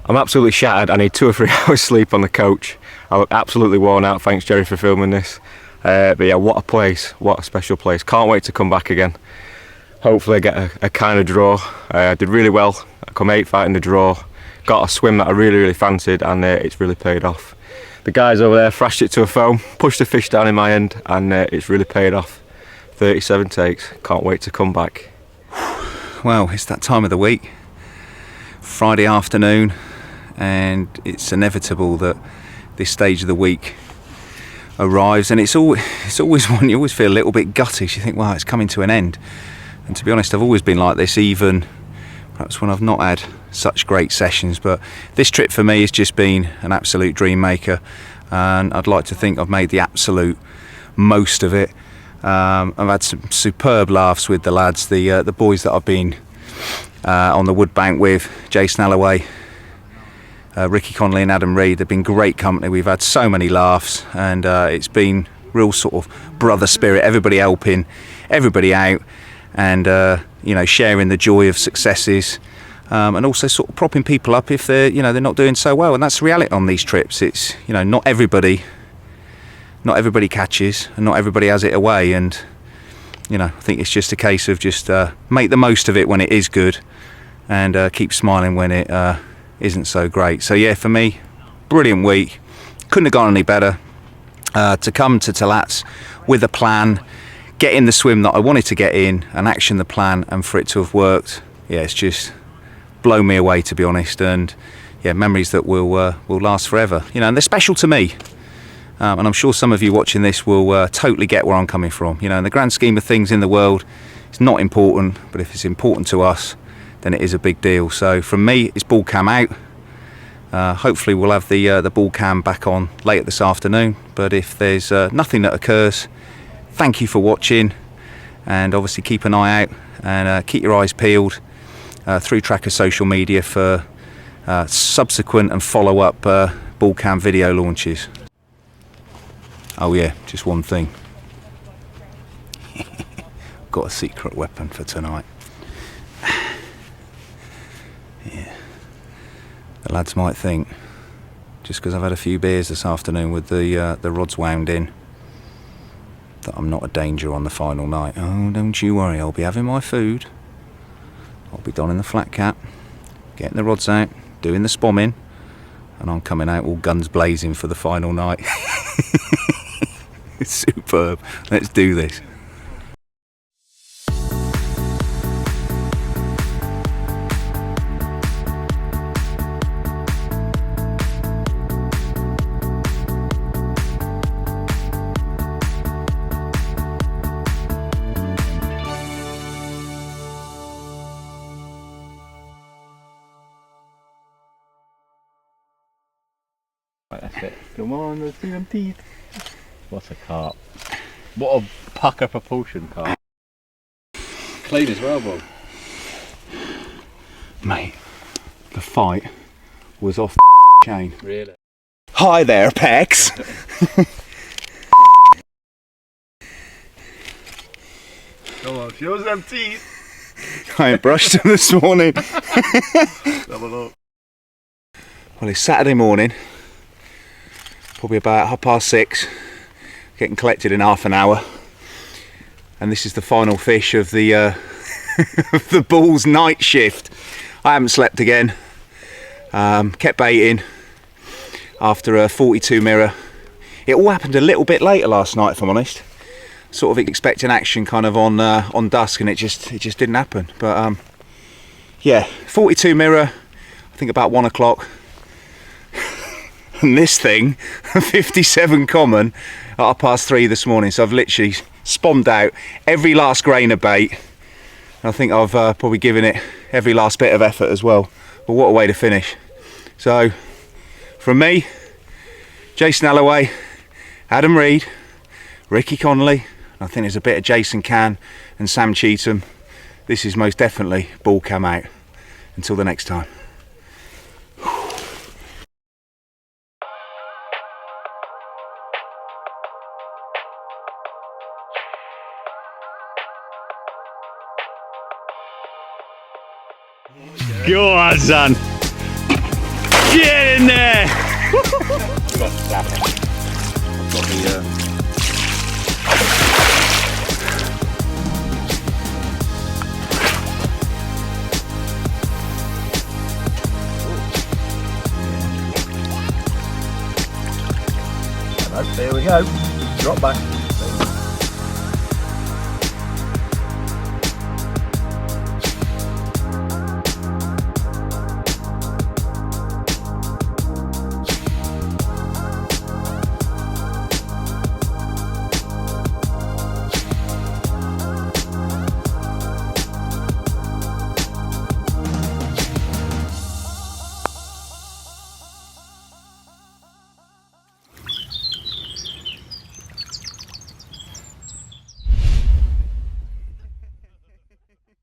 S6: I'm absolutely shattered. I need 2 or 3 hours sleep on the coach. I look absolutely worn out. Thanks, Jerry, for filming this. But yeah, what a place, what a special place. Can't wait to come back again. Hopefully I get a kind of draw. I did really well. I come 8th out in the draw. Got a swim that I really fancied, and it's really paid off. The guys over there thrashed it to a foam, pushed the fish down in my end, and it's really paid off. 37 takes. Can't wait to come back.
S7: Well, it's that time of the week, Friday afternoon, and it's inevitable that this stage of the week arrives, and it's always one you always feel a little bit gutty. You think, wow, it's coming to an end. And to be honest, I've always been like this, even perhaps when I've not had such great sessions. But this trip for me has just been an absolute dream maker, and I'd like to think I've made the absolute most of it. I've had some superb laughs with the lads, the boys that I've been on the wood bank with, Jason Alloway, Ricci Connely and Adam Reed. They've been great company. We've had so many laughs, and it's been real sort of brother spirit, everybody helping everybody out, and sharing the joy of successes, and also sort of propping people up if they're not doing so well. And that's the reality on these trips. It's not everybody catches, and not everybody has it away, and I think it's just a case of just make the most of it when it is good, and keep smiling when it isn't so great. So yeah, for me, brilliant week. Couldn't have gone any better. To come to Teillatts with a plan, get in the swim that I wanted to get in, and action the plan, and for it to have worked, yeah, it's just blown me away, to be honest. And yeah, memories that will last forever. And they're special to me. And I'm sure some of you watching this will totally get where I'm coming from. In the grand scheme of things in the world, it's not important, but if it's important to us, then it is a big deal. So from me, it's ball cam out. Hopefully we'll have the ball cam back on later this afternoon. But if there's nothing that occurs, thank you for watching, and obviously keep an eye out, and keep your eyes peeled through Tracker social media for subsequent and follow-up ball cam video launches. Oh yeah, just one thing. Got a secret weapon for tonight. Yeah. The lads might think, just because I've had a few beers this afternoon with the rods wound in, that I'm not a danger on the final night. Oh, don't you worry, I'll be having my food. I'll be donning the flat cap, getting the rods out, doing the spomming, and I'm coming out all guns blazing for the final night. It's superb. Let's do this.
S4: Right, that's it. Come on, let's see them teeth. What a carp. What a pucker proportion carp. Clean as well, Bob.
S7: Mate, the fight was off the chain.
S4: Really?
S7: Hi there, Pex.
S10: Come on, show us them teeth.
S7: I ain't brushed them this morning.
S10: Have a look.
S7: Well, it's Saturday morning, probably about 6:30, getting collected in half an hour, and this is the final fish of the of the bull's night shift. I haven't slept again. Kept baiting after a 42 mirror. It all happened a little bit later last night, if I'm honest. Sort of expecting action kind of on dusk, and it just didn't happen. But yeah, 42 mirror. I think about 1 o'clock. And this thing, 57 common at 3:30 this morning. So I've literally spombed out every last grain of bait. And I think I've probably given it every last bit of effort as well. But what a way to finish. So from me, Jason Alloway, Adam Reed, Ricci Connely, I think there's a bit of Jason Cann and Sam Cheetham. This is most definitely ball cam out. Until the next time.
S3: Go on, son. Get in there.
S10: There we go. Drop back.